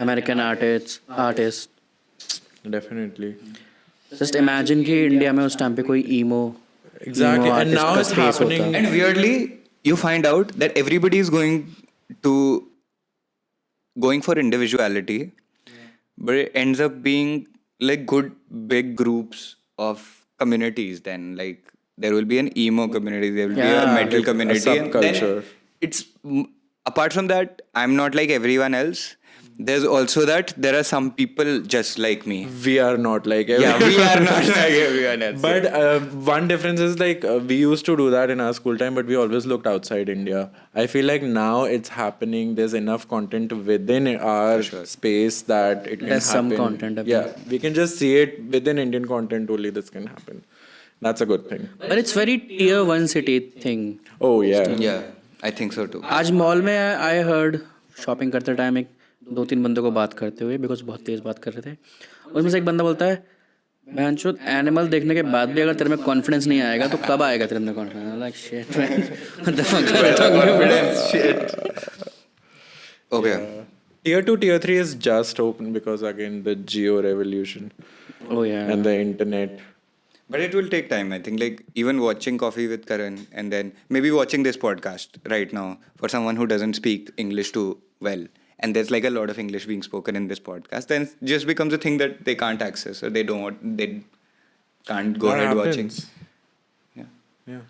American artists. Definitely. Just imagine कि India में उस time पे कोई emo Exactly. And artist now का it's space होता. happening. And weirdly, you find out that everybody is going for individuality, but it ends up being like good big groups of communities. Then, like, there will be an emo community, there will be a Yeah, metal like a community, and then subculture. it's apart from that, I'm not like everyone else. There's also that there are some people just like me. We are not like Yeah, we are not like everyone else. But one difference is, like, we used to do that in our school time, but we always looked outside India. I feel like now it's happening. There's enough content within our space that it can There's some happen. content, I Yeah, think. we can just see it within Indian content only. This can happen. That's a good thing. But it's very tier 1 city thing. Oh yeah. Yeah, I think so too. आज mall में I heard shopping करते time एक 2-3 बंदों को बात करते हुए, because बहुत तेज बात कर रहे थे. उसमें से एक बंदा बोलता है, बहनचोद एनिमल देखने के बाद भी अगर तेरे में कॉन्फिडेंस नहीं आएगा तो कब आएगा तेरे में confidence. Like shit man, what the fuck are you talking about? Shit. Okay. Tier 2, Tier 3 is just open because, again, the geo revolution Oh yeah. and the internet. But it will take time, I think. Like, even watching Coffee with Karan and then maybe watching this podcast right now for someone who doesn't speak English too well, and there's like a lot of English being spoken in this podcast, then it just becomes a thing that they can't access or they can't go That ahead watching. happens. Yeah.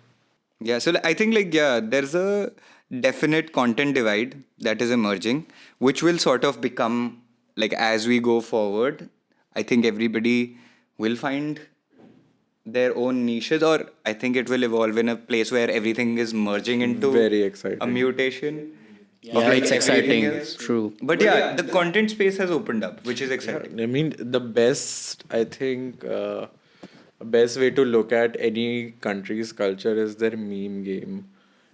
Yeah, so I think, like, yeah, there's a definite content divide that is emerging, which will sort of become, like, as we go forward, I think everybody will find their own niches, or I think it will evolve in a place where everything is merging into Very exciting. a mutation. Yeah, like it's everything exciting. else. True. But the content space has opened up, which is exciting. I mean, the best, I think, best way to look at any country's culture is their meme game.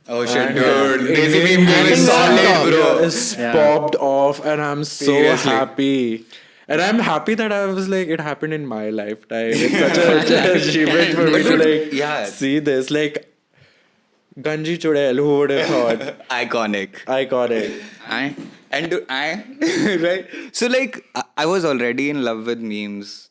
Oh shit, And, dude. Desi Indian meme game is solid, bro. Is popped off, and I'm so Seriously. happy. And I'm happy that I was like, it happened in my lifetime. It's such an achievement for me to like Yeah. see this. Like, Ganji Chudel, who would have thought? Iconic. Iconic. Right? So, like, I was already in love with memes,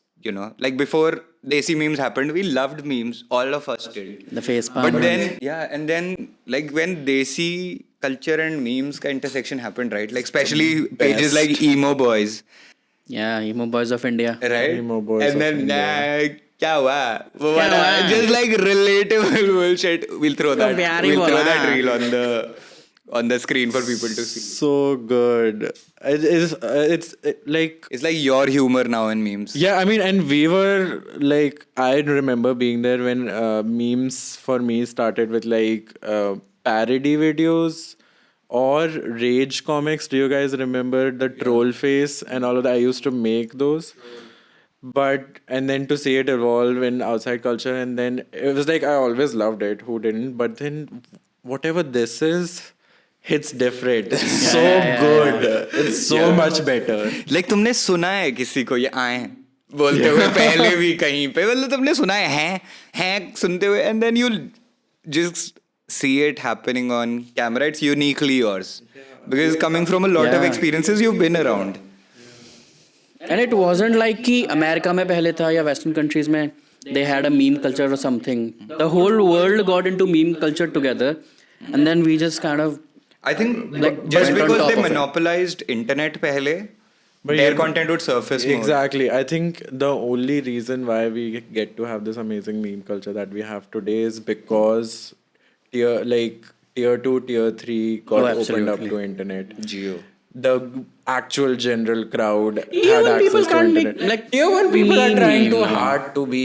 Like, before Desi memes happened, we loved memes. All of us did. The face But palm. then, and then, like, when Desi culture and memes ka intersection happened, right? Like, especially pages like Emo Boys, Yeah, emo boys of India. right? Emo Boys and of then, India. kya hua? Wo Kya wala, hua? just like relatable bullshit. We'll throw that. pyari We'll throw bola. that reel on the screen for people to see. So good. It's like. It's like your humor now in memes. Yeah, I mean, and we were like, I remember being there when memes for me started with like parody videos or rage comics. Do you guys remember the troll face and all of that? I used to make those. And then to see it evolve in outside culture, and then it was like, I always loved it. Who didn't? But then whatever this is, hits different. It's so good. It's so much better. Like तुमने सुना है किसी को ये आए हैं बोलते हुए पहले भी कहीं पे मतलब तुमने सुना है हैं सुनते हुए and then you'll just see it happening on camera. It's uniquely yours because coming from a lot of Yeah. experiences you've been around. And it wasn't like कि अमेरिका में पहले था या वेस्टर्न कंट्रीज में they had a meme culture or something. The whole world got into meme culture together, and then we just kind of I think Like, just went on because top they of it. monopolized internet पहले But their you- content would surface more. Exactly. I think the only reason why we get to have this amazing meme culture that we have today is because tier 2, tier 3 got Oh, opened up absolutely. to internet. Geo. The actual general crowd Tier had one people access to can't make- internet. like, tier 1 people are meme trying meme too now. hard to be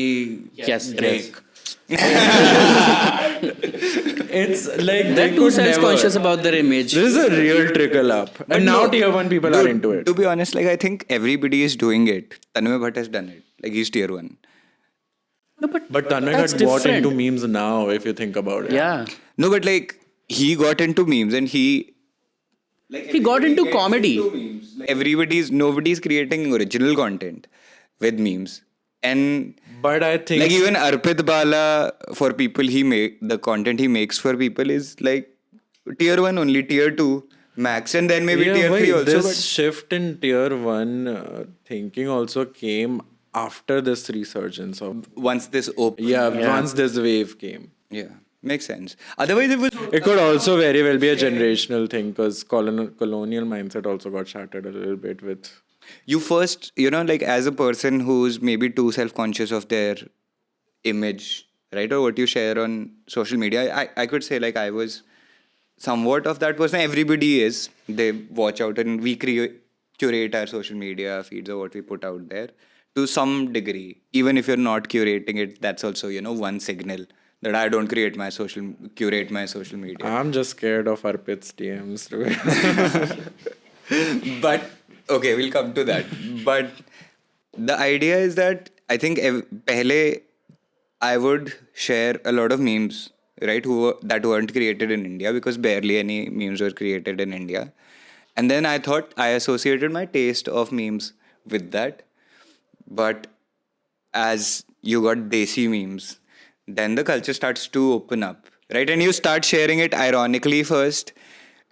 yes, Drake. It's like they they're too could self-conscious never. about their image. This is a real trickle up. And now tier 1 people are Dude, into it. To be honest, like I think everybody is doing it. Tanmay Bhatt has done it. Like he's tier 1. No, but But Tanmay that's got bought different. into memes now, if you think about it. Yeah, No, but like he got into memes and he he got into comedy. nobody's creating original content with memes. And But I think like even Arpit Bala, for people the content he makes for people is like tier 1 only, tier 2 max, and then maybe tier 3 also. This But shift in tier 1 thinking also came after this resurgence of once this open, once this wave came. yeah, makes sense. Otherwise, it was It could also very well be a generational thing because colonial mindset also got shattered a little bit with. you first, like as a person who's maybe too self-conscious of their image, right, or what you share on social media, I could say like I was somewhat of that person. Everybody is. They watch out and we curate our social media feeds or what we put out there to some degree. Even if you're not curating it, that's also, one signal that I don't curate my social media. I'm just scared of Arpit's DMs. But okay, we'll come to that. But the idea is that I think pehle I would share a lot of memes, right, that weren't created in India because barely any memes were created in India. And then I thought I associated my taste of memes with that. But as you got desi memes, then the culture starts to open up, right? And you start sharing it ironically first.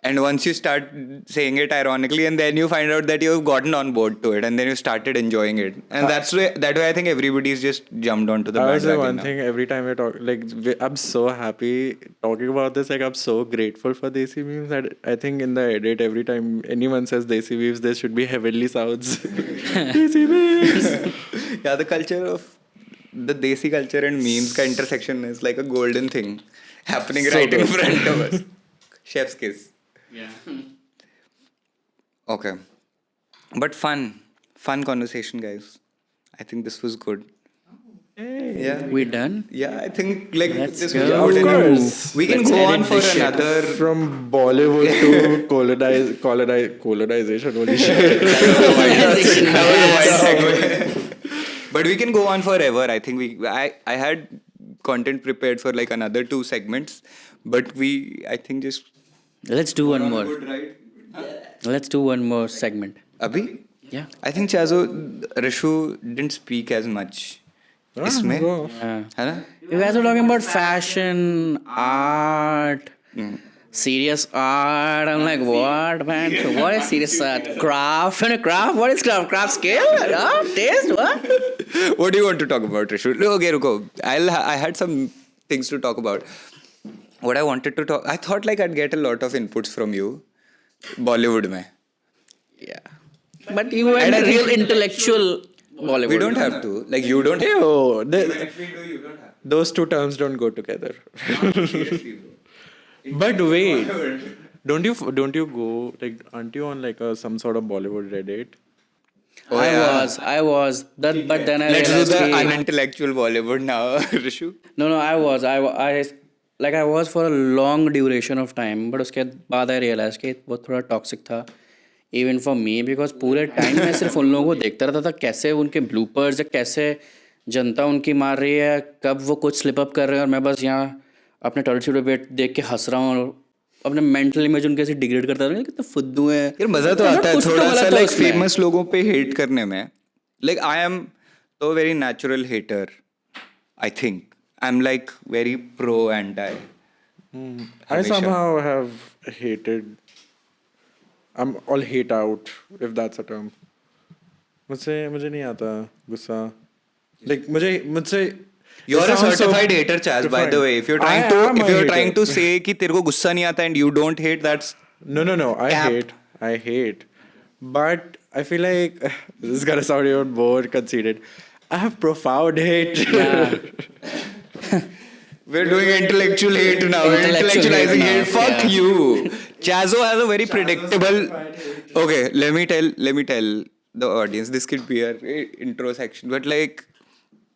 And once you start saying it ironically, and then you find out that you've gotten on board to it, and then you started enjoying it. And that way I think everybody's just jumped onto the I would say bandwagon one now. thing every time we talk, I'm so happy talking about this. Like, I'm so grateful for Desi memes that I think in the edit, every time anyone says Desi memes, there should be heavenly sounds. Desi memes! Yeah, the culture of the desi culture and memes ka intersection is like a golden thing happening So right in good. front of us. Chef's kiss. Yeah. Okay. But fun conversation, guys. I think this was good. Yeah. We done? Yeah, I think like Let's this go. was Of good enough. course. We can Let's go on edit for this shit. another. From Bollywood to colonization, holy shit. That was a wide segue. But we can go on forever. I think I had content prepared for like another 2 segments, but I think just Let's do one more. good, right? Let's do one more segment. Abhi? Yeah. I think Chazzo, Rishu didn't speak as much. इसमें Yeah. है ना? You guys are talking about fashion, art, serious art. I'm like, what, man? So what is serious art? Craft and a craft? What is craft? Craft skill? Taste? What? What do you want to talk about, Rishu? Okay, ruko. I had some things to talk about. What I wanted to talk, I thought like I'd get a lot of inputs from you, Bollywood mein. Yeah. But you were a real intellectual Bollywood. We don't have to. Like you don't. Ew, If we do, you don't have. those two terms don't go together. Seriously, bro. But wait, don't you go like? Aren't you on like some sort of Bollywood Reddit? Oh, yeah. I was. But then I Let's do realized the कि- unintellectual Bollywood now, Rishu. No, I was for a long duration of time, but उसके बाद I realized कि वो थोड़ा toxic था, even for me, because पूरे time मैं सिर्फ उन लोगों को देखता रहता था कैसे उनके bloopers या कैसे जनता उनकी मार रही है, कब वो कुछ slip up कर रहे हैं और मैं बस यहाँ अपने टॉयलेट सीट पे बैठ देख के हंस रहा हूँ और अपने मेंटल इमेज उनके ऐसे डिग्रेड करता रहा हूँ कितने फुद्दू हैं यार मजा तो आता है कुछ तो थोड़ा गलत सा है लाइक उसमें। फेमस लोगों पे हेट करने में. Like I am so very natural hater. I think I'm like very pro anti. I somehow have hated. I'm all hate out, if that's a term. मुझे नहीं आता गुस्सा. Like मुझसे. You're it a sounds so certified hater, Chaz. By the different. way, if you're I trying am to a if you're hater. trying to say कि तेरे को गुस्सा नहीं आता and you don't hate, that's No. Cap. I hate. But I feel like this is gonna sound even more conceited. I have profound hate. we're doing intellectual hate now. We're Intellectual intellectualizing hate now, hate. Fuck yeah. you. Chazzo has a very predictable. Okay, let me tell the audience. This could be our intro section, but like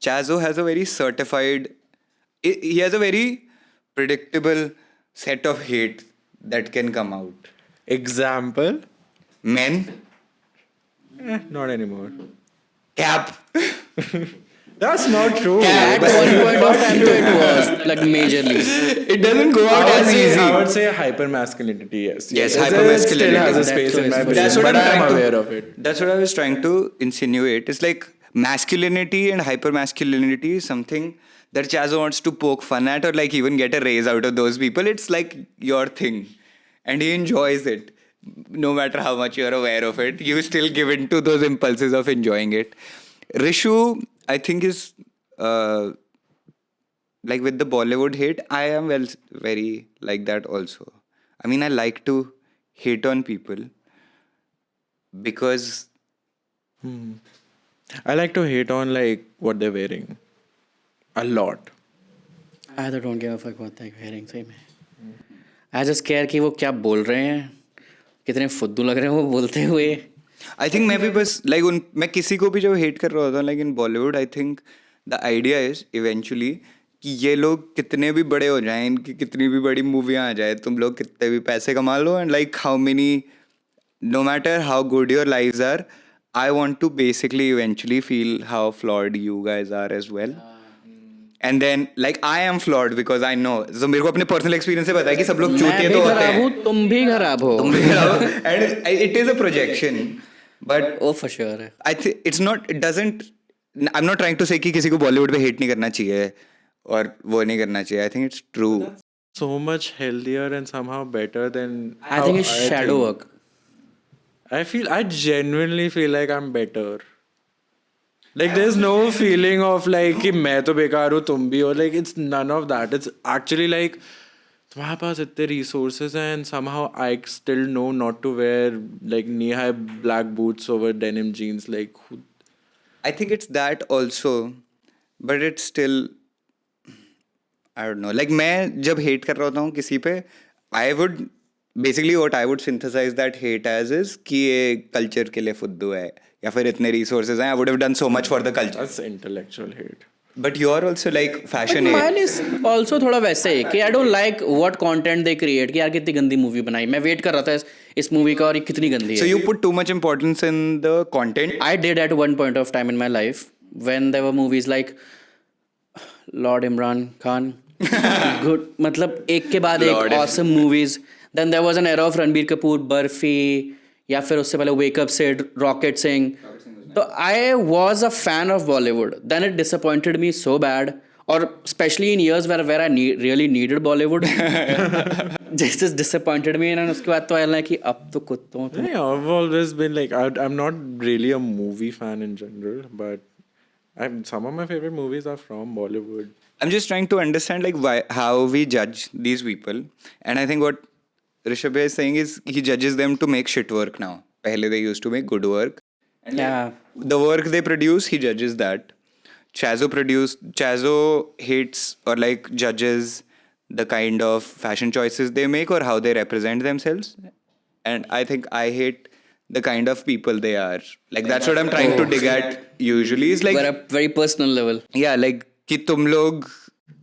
Chazzo has a very certified. He has a very predictable set of hate that can come out. Example? Men, Not anymore. cap. That's not true. At one point of time though it was like majorly. It doesn't go out as easy. I would say hypermasculinity, yes. Yes, It hypermasculinity. still has a space in my brain, That's what but I'm I am trying to- aware of it. That's what I was trying to insinuate. It's like masculinity and hypermasculinity is something that Chazzo wants to poke fun at or like even get a raise out of those people. It's like your thing. And he enjoys it. No matter how much you're aware of it, you still give in to those impulses of enjoying it. Rishu, I think, is like with the Bollywood hate, I am very like that also. I mean, I like to hate on people because I like to hate on like what they're wearing. A lot. I don't give a fuck what they're wearing सही में. I just care कि वो क्या बोल रहे हैं, कितने फुद्दू लग रहे हैं वो बोलते हुए. I think मैं भी बस like मैं किसी को भी जब hate कर रहा होता हूँ like in Bollywood, I think the idea is eventually कि ये लोग कितने भी बड़े हो जाएं, इनकी कितनी भी बड़ी मूवियाँ आ जाए, तुम लोग कितने भी पैसे कमा लो and like how many, no matter how good your lives are, I want to basically eventually feel how flawed you guys are as well. And then like I am flawed because I know. So मेरे को अपने personal experience से पता है कि सब लोग मैं चूतिए भी तो होते खराब हैं. हूँ, तुम भी खराब हो. तुम भी खराब हो. And it is a projection. But Oh, for sure. I think it's not. It doesn't. I'm not trying to say कि किसी को बॉलीवुड पे हेट नहीं करना चाहिए और वो नहीं करना चाहिए. I think it's true. So much healthier and somehow better than I think it's shadow work. I genuinely feel like I'm better. Like there's no feeling of like कि मैं तो बेकार हूँ तुम भी हो. Like it's none of that. It's actually like तुम्हारे पास इतने resources हैं and somehow I still know not to wear like knee-high black boots over denim jeans. Like I think it's that also, but it's still. I don't know. Like मैं जब hate कर रहा होता हूँ किसी पे, I would basically what I would synthesize that hate as is कि ये culture के लिए फुद्दू है या फिर इतने resources हैं. I would have done so much for the culture. that's intellectual hate. But you're also like fashion hate. Mine is also थोड़ा वैसे ही कि I don't like what content they create कि यार कितनी गंदी मूवी बनाई. मैं वेट कर रहा था इस मूवी का और ये कितनी गंदी So है. you put too much importance in the content. I did at one point of time in my life. when there were movies like Lord Imran Khan, good, मतलब एक के बाद एक Lord awesome movies. Then there was an era of Ranbir Kapoor, Barfi, या फिर उससे पहले Wake Up Sid, Rocket Singh. So I was a fan of Bollywood. Then it disappointed me so bad, or especially in years where I really needed Bollywood. This just disappointed me, and उसके बाद तो आया कि अब तो कुत्तों तो Yeah, I've always been like, I'm not really a movie fan in general, but some of my favorite movies are from Bollywood. I'm just trying to understand like how we judge these people, and I think what Rishabh is saying is he judges them to make shit work now. Pehle they used to make good work, and Yeah. the work they produce, he judges that. Chazzo hates or like judges the kind of fashion choices they make or how they represent themselves, and I think I hate the kind of people they are. Like that's what I'm trying to dig at. Usually, is like But a very personal level. yeah, like कि तुम लोग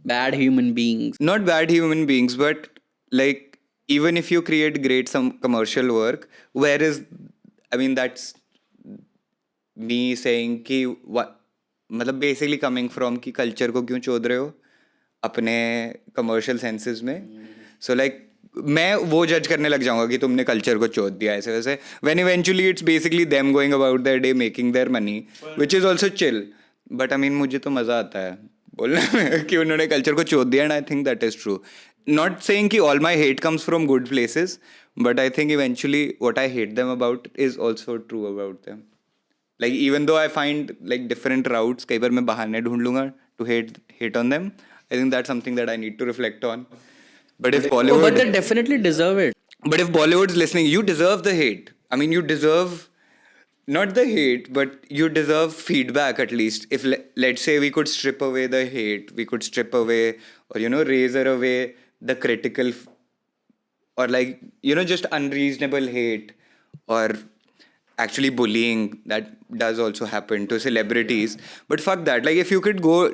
Bad human beings. not bad human beings, but like even if you create great some commercial work, where is, I mean, that's me saying कि what, मतलब basically coming from कि culture को क्यों चोद रहे हो अपने commercial senses में. So like मैं वो जज करने लग जाऊंगा कि तुमने कल्चर को चोद दिया ऐसे वैसे, when eventually it's basically them going about their day making their money, which is also chill. But I mean मुझे तो मज़ा आता है बोलने में कि उन्होंने कल्चर को चोद दिया, and I think that is true. Not saying कि all my hate comes from good places, but I think eventually what I hate them about is also true about them. Like even though I find like different routes, कई बार मैं बहाने ढूंढ लूँगा to hate on them. I think that's something that I need to reflect on. But if Bollywood, But they definitely deserve it. but if Bollywood's listening, you deserve the hate. I mean, you deserve not the hate, but you deserve feedback at least. If let's say we could strip away the hate, we could strip away or razor away the critical or like just unreasonable hate or actually bullying that does also happen to celebrities. But fuck that. Like if you could go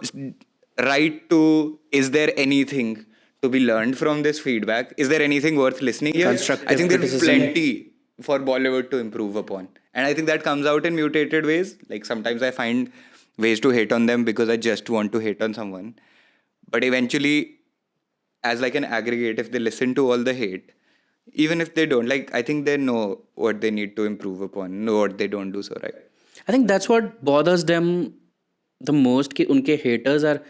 right to, is there anything to be learned from this feedback? Is there anything worth listening here? Constructive I think there's criticism. plenty for Bollywood to improve upon. And I think that comes out in mutated ways. Like sometimes I find ways to hate on them because I just want to hate on someone. But eventually, as like an aggregate, if they listen to all the hate, even if they don't, like I think they know what they need to improve upon, know what they don't do so right. I think that's what bothers them the most, कि उनके haters are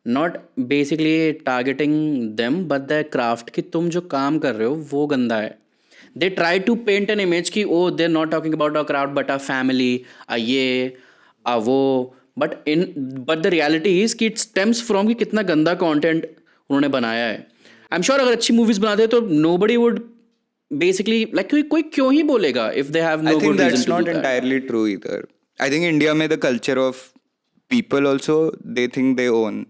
not basically targeting them but their craft, कि तुम जो काम कर रहे हो वो गंदा है. They try to paint an image कि oh they're not talking about our craft but our family, ये वो, but the reality is कि it stems from कि कितना गंदा content उन्होंने बनाया है. I'm sure अगर अच्छी movies बनाते तो nobody would basically like कोई क्यों ही बोलेगा if they have no I think good reason that's to not do that. entirely true either. I think India में the culture of people also, they think they own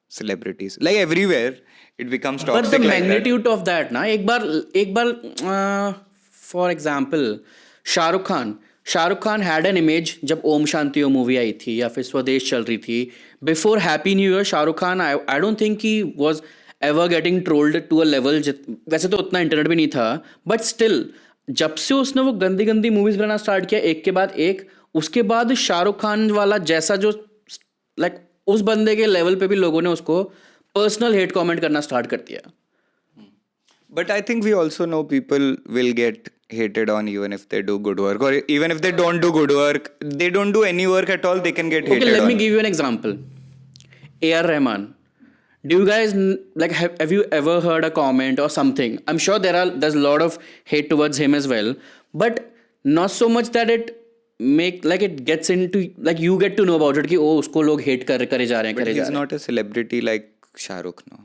celebrities. Like everywhere, it becomes toxic. But the like magnitude of that ना एक बार for example Shahrukh Khan had an image जब Om Shanti Om movie आई थी या फिर स्वदेश चल रही थी. Before Happy New Year, Shahrukh Khan I don't think he was ever getting trolled to a level, वैसे तो उतना इंटरनेट भी नहीं था, but still जब से उसने वो गंदी गंदी मूवीज बनाना स्टार्ट किया एक के बाद एक, उसके बाद शाहरुख खान वाला जैसा जो लाइक उस बंदे के लेवल पे भी लोगों ने उसको पर्सनल हेट कमेंट करना स्टार्ट कर दिया. But I think we also know people will get hated on even if they do good work, or even if they don't do good work, they don't do any work at all, they can get hated Okay, let on. me give you an example. A.R. Rahman. Do you guys like have you ever heard a comment or something? I'm sure there's a lot of hate towards him as well, but not so much that it it gets into like you get to know about it कि oh उसको लोग hate करे जा रहे हैं But करे जा he's रहे हैं. not a celebrity like Shah Rukh, no.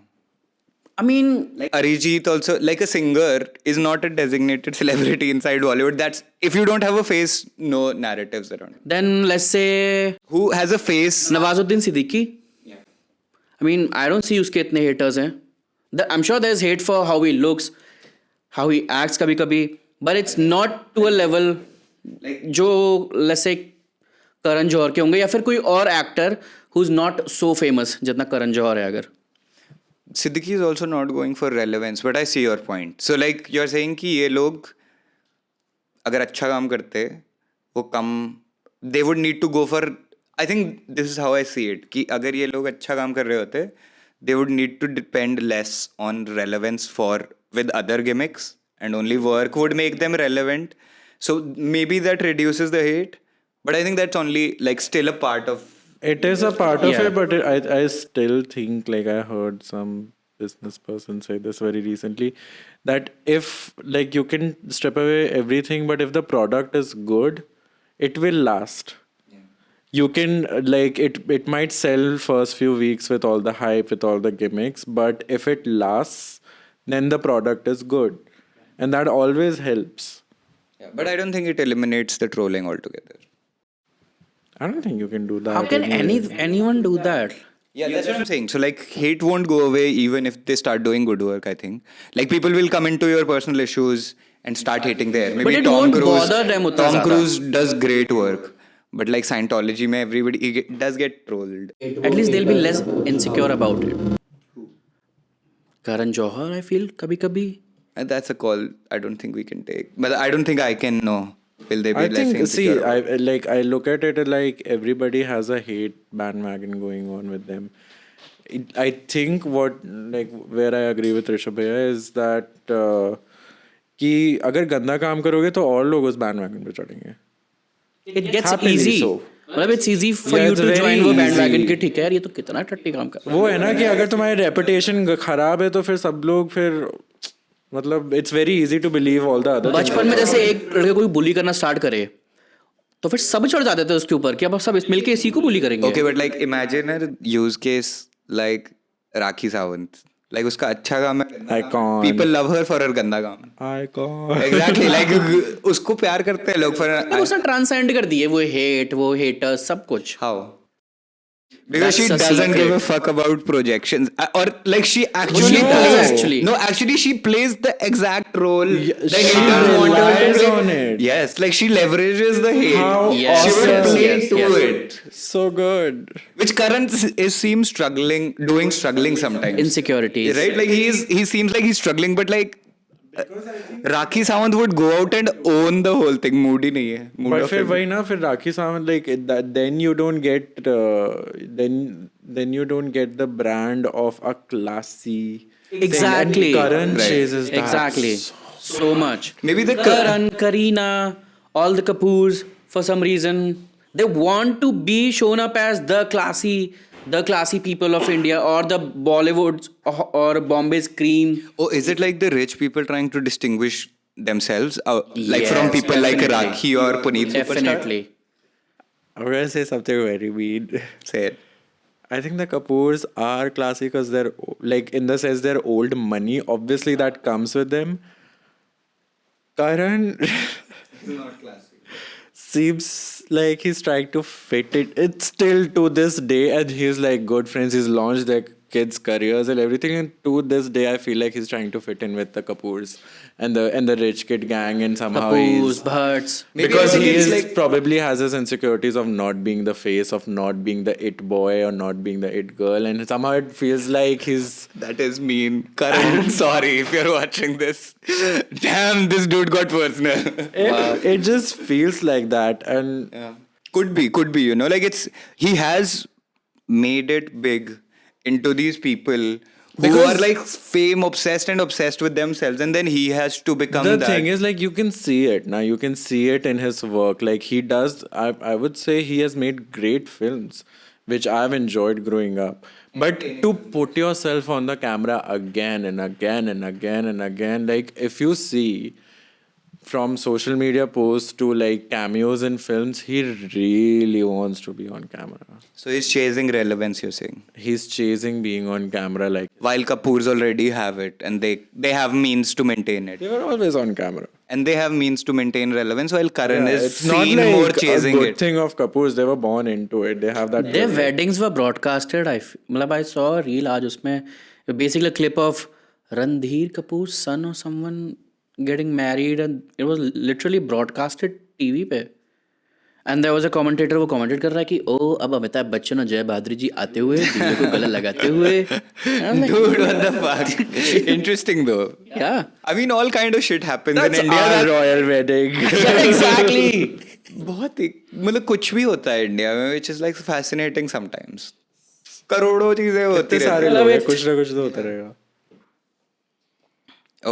I mean, Like Arijit also, like a singer, is not a designated celebrity inside Bollywood. That's, if you don't have a face, no narratives around. then let's say Who has a face? Nawazuddin Siddiqui. I mean, I don't see उसके इतने haters हैं. I'm sure there's hate for how he looks, how he acts कभी कभी, but it's not to a level जो let's say Karan Johar के होंगे या फिर कोई और actor who's not so famous जितना करण जौहर है अगर. Siddiqui is also not going for relevance, but I see your point. So like you're saying कि ये लोग अगर अच्छा काम करते वो कम, they would need to go for I think this is how I see it. कि अगर ये लोग अच्छा काम कर रहे होते, they would need to depend less on relevance for with other gimmicks, and only work would make them relevant. So maybe that reduces the hate, but I think that's only like still a part of. It is a part of Yeah. it, but I still think, like, I heard some business person say this very recently, that if, like, you can strip away everything, but if the product is good, it will last. You can, like, it might sell first few weeks with all the hype, with all the gimmicks, but if it lasts, then the product is good, and that always helps. Yeah, but I don't think it eliminates the trolling altogether. I don't think you can do that. How can anyone do that? Yeah, that's what I'm saying. So like hate won't go away even if they start doing good work, I think. Like people will come into your personal issues and start hating there. Maybe But it Tom won't Cruise, bother them utna Tom zyada. Cruise does great work. But like Scientology mein everybody does get trolled. At least they'll be less insecure about it. Karan Johar, I feel, kabhi. And that's a call I don't think we can take. But I don't think I can know. Will they be I less think, insecure see, about it? I look at it like everybody has a hate bandwagon going on with them. I think where I agree with Rishabh Bhaiya is that कि अगर गंदा काम करोगे तो और लोग उस bandwagon पे चढ़ेंगे. It gets Happily easy. so. मतलब it's easy for Yeah, you it's to very join वो bandwagon easy. के ठीक है यार ये तो कितना टट्टी काम कर रहा वो है ना कि अगर तुम्हारी reputation खराब है तो फिर सब लोग फिर मतलब it's very easy to believe all the other है. बचपन में जैसे एक लड़के कोई bully करना start करे तो फिर सब चढ़ जाते थे उसके ऊपर कि अब सब मिलके इसी को bully करेंगे. Okay, but like imagine a use case like Rakhi Sawant. Like उसका अच्छा काम है. Icon. People love her for her गंदा काम. Icon. Exactly. Like उसको प्यार करते हैं लोग for तो उसने ट्रांसेंड कर दिए वो हेट वो हेटर्स सब कुछ. how? Because she That's a doesn't give a secret. fuck about projections, or like she actually she plays. does, actually. No, actually she plays the exact role. the she haters want her to relies play. on it. Yes, like she leverages the hate. How Yes, she will yes, play yes, to yes. it, So good. which Karan seems struggling sometimes. Insecurities. Right? Like he seems like he's struggling, but like Rakhi Sawant would go out and own the whole thing. Mood ही नहीं है. Mood But of फिर him. वही ना फिर Rakhi Sawant like that, then you don't get then you don't get the brand of a classy thing. Exactly. And Karan Right. chases that. Exactly. So much. Maybe the Karan, Kareena, all the Kapoors, for some reason, they want to be shown up as the classy people of India or the Bollywood or Bombay's cream. Oh, is it like the rich people trying to distinguish themselves, like from Yes, people like definitely. Rakhi or Puneet Superstar? Definitely. I'm gonna say something very mean. Say it. I think the Kapoors are classy because they're like, in the sense, they're old money. Obviously, that comes with them. Karan seems like he's trying to fit it. It's still to this day, and he's like good friends. He's launched their kids' careers and everything, and to this day, I feel like he's trying to fit in with the Kapoors and the rich kid gang, and somehow Kapoors, he's Bhatts. Maybe because I think he it's is like- probably has his insecurities of not being the face, of not being the it boy or not being the it girl, and somehow it feels like he's That is mean. Karan, sorry if you're watching this. Damn, this dude got personal. it just feels like that. And Yeah. Could be, you know, like he has made it big into these people who Because- are like fame obsessed and obsessed with themselves, and then he has to become the that. thing is, like, you can see it now. You can see it in his work. Like, he does. I would say he has made great films, which I've enjoyed growing up. But to put yourself on the camera again and again and again and again, like, if you see from social media posts to like cameos in films, he really wants to be on camera. So he's chasing relevance, you're saying. He's chasing being on camera. Like, While Kapoors already have it, and they have means to maintain it. they were always on camera. And they have means to maintain relevance, while Karan Yeah, is it's not seen like more a chasing good it. thing of Kapoor's. They were born into it. They have that. Their weddings were broadcasted. मतलब I saw a reel आज उसमें basically a clip of Randhir Kapoor's son or someone getting married, and it was literally broadcasted TV पे. And there was a commentator वो comment कर रहा है कि ओ अब अमिताभ बच्चन और जय बहादुर जी आते हुए दिल्ली को गला लगाते हुए. And I'm like, Dude, what the fuck? Interesting though. yeah. I mean, all kind of shit happens That's in India. our royal wedding. Yeah, exactly. बहुत ही मतलब कुछ भी होता है इंडिया में which is like fascinating sometimes. करोड़ों चीजें होती इतने सारे रहती लोग हैं, it. कुछ ना कुछ तो होता रहेगा.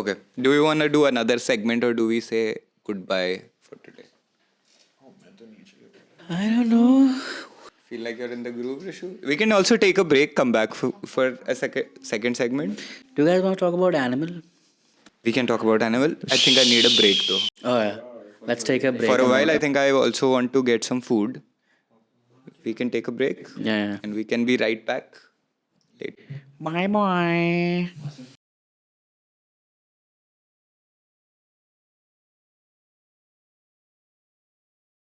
Okay. Do we want to do another segment or do we say goodbye for today? I don't know. Feel like you're in the groove, Rishu? We can also take a break, come back for a second segment. Do you guys want to talk about animal? We can talk about animal. I think I need a break though. Oh yeah. Let's take a break. For a while, I think I also want to get some food. We can take a break. Yeah. And we can be right back later. Bye bye.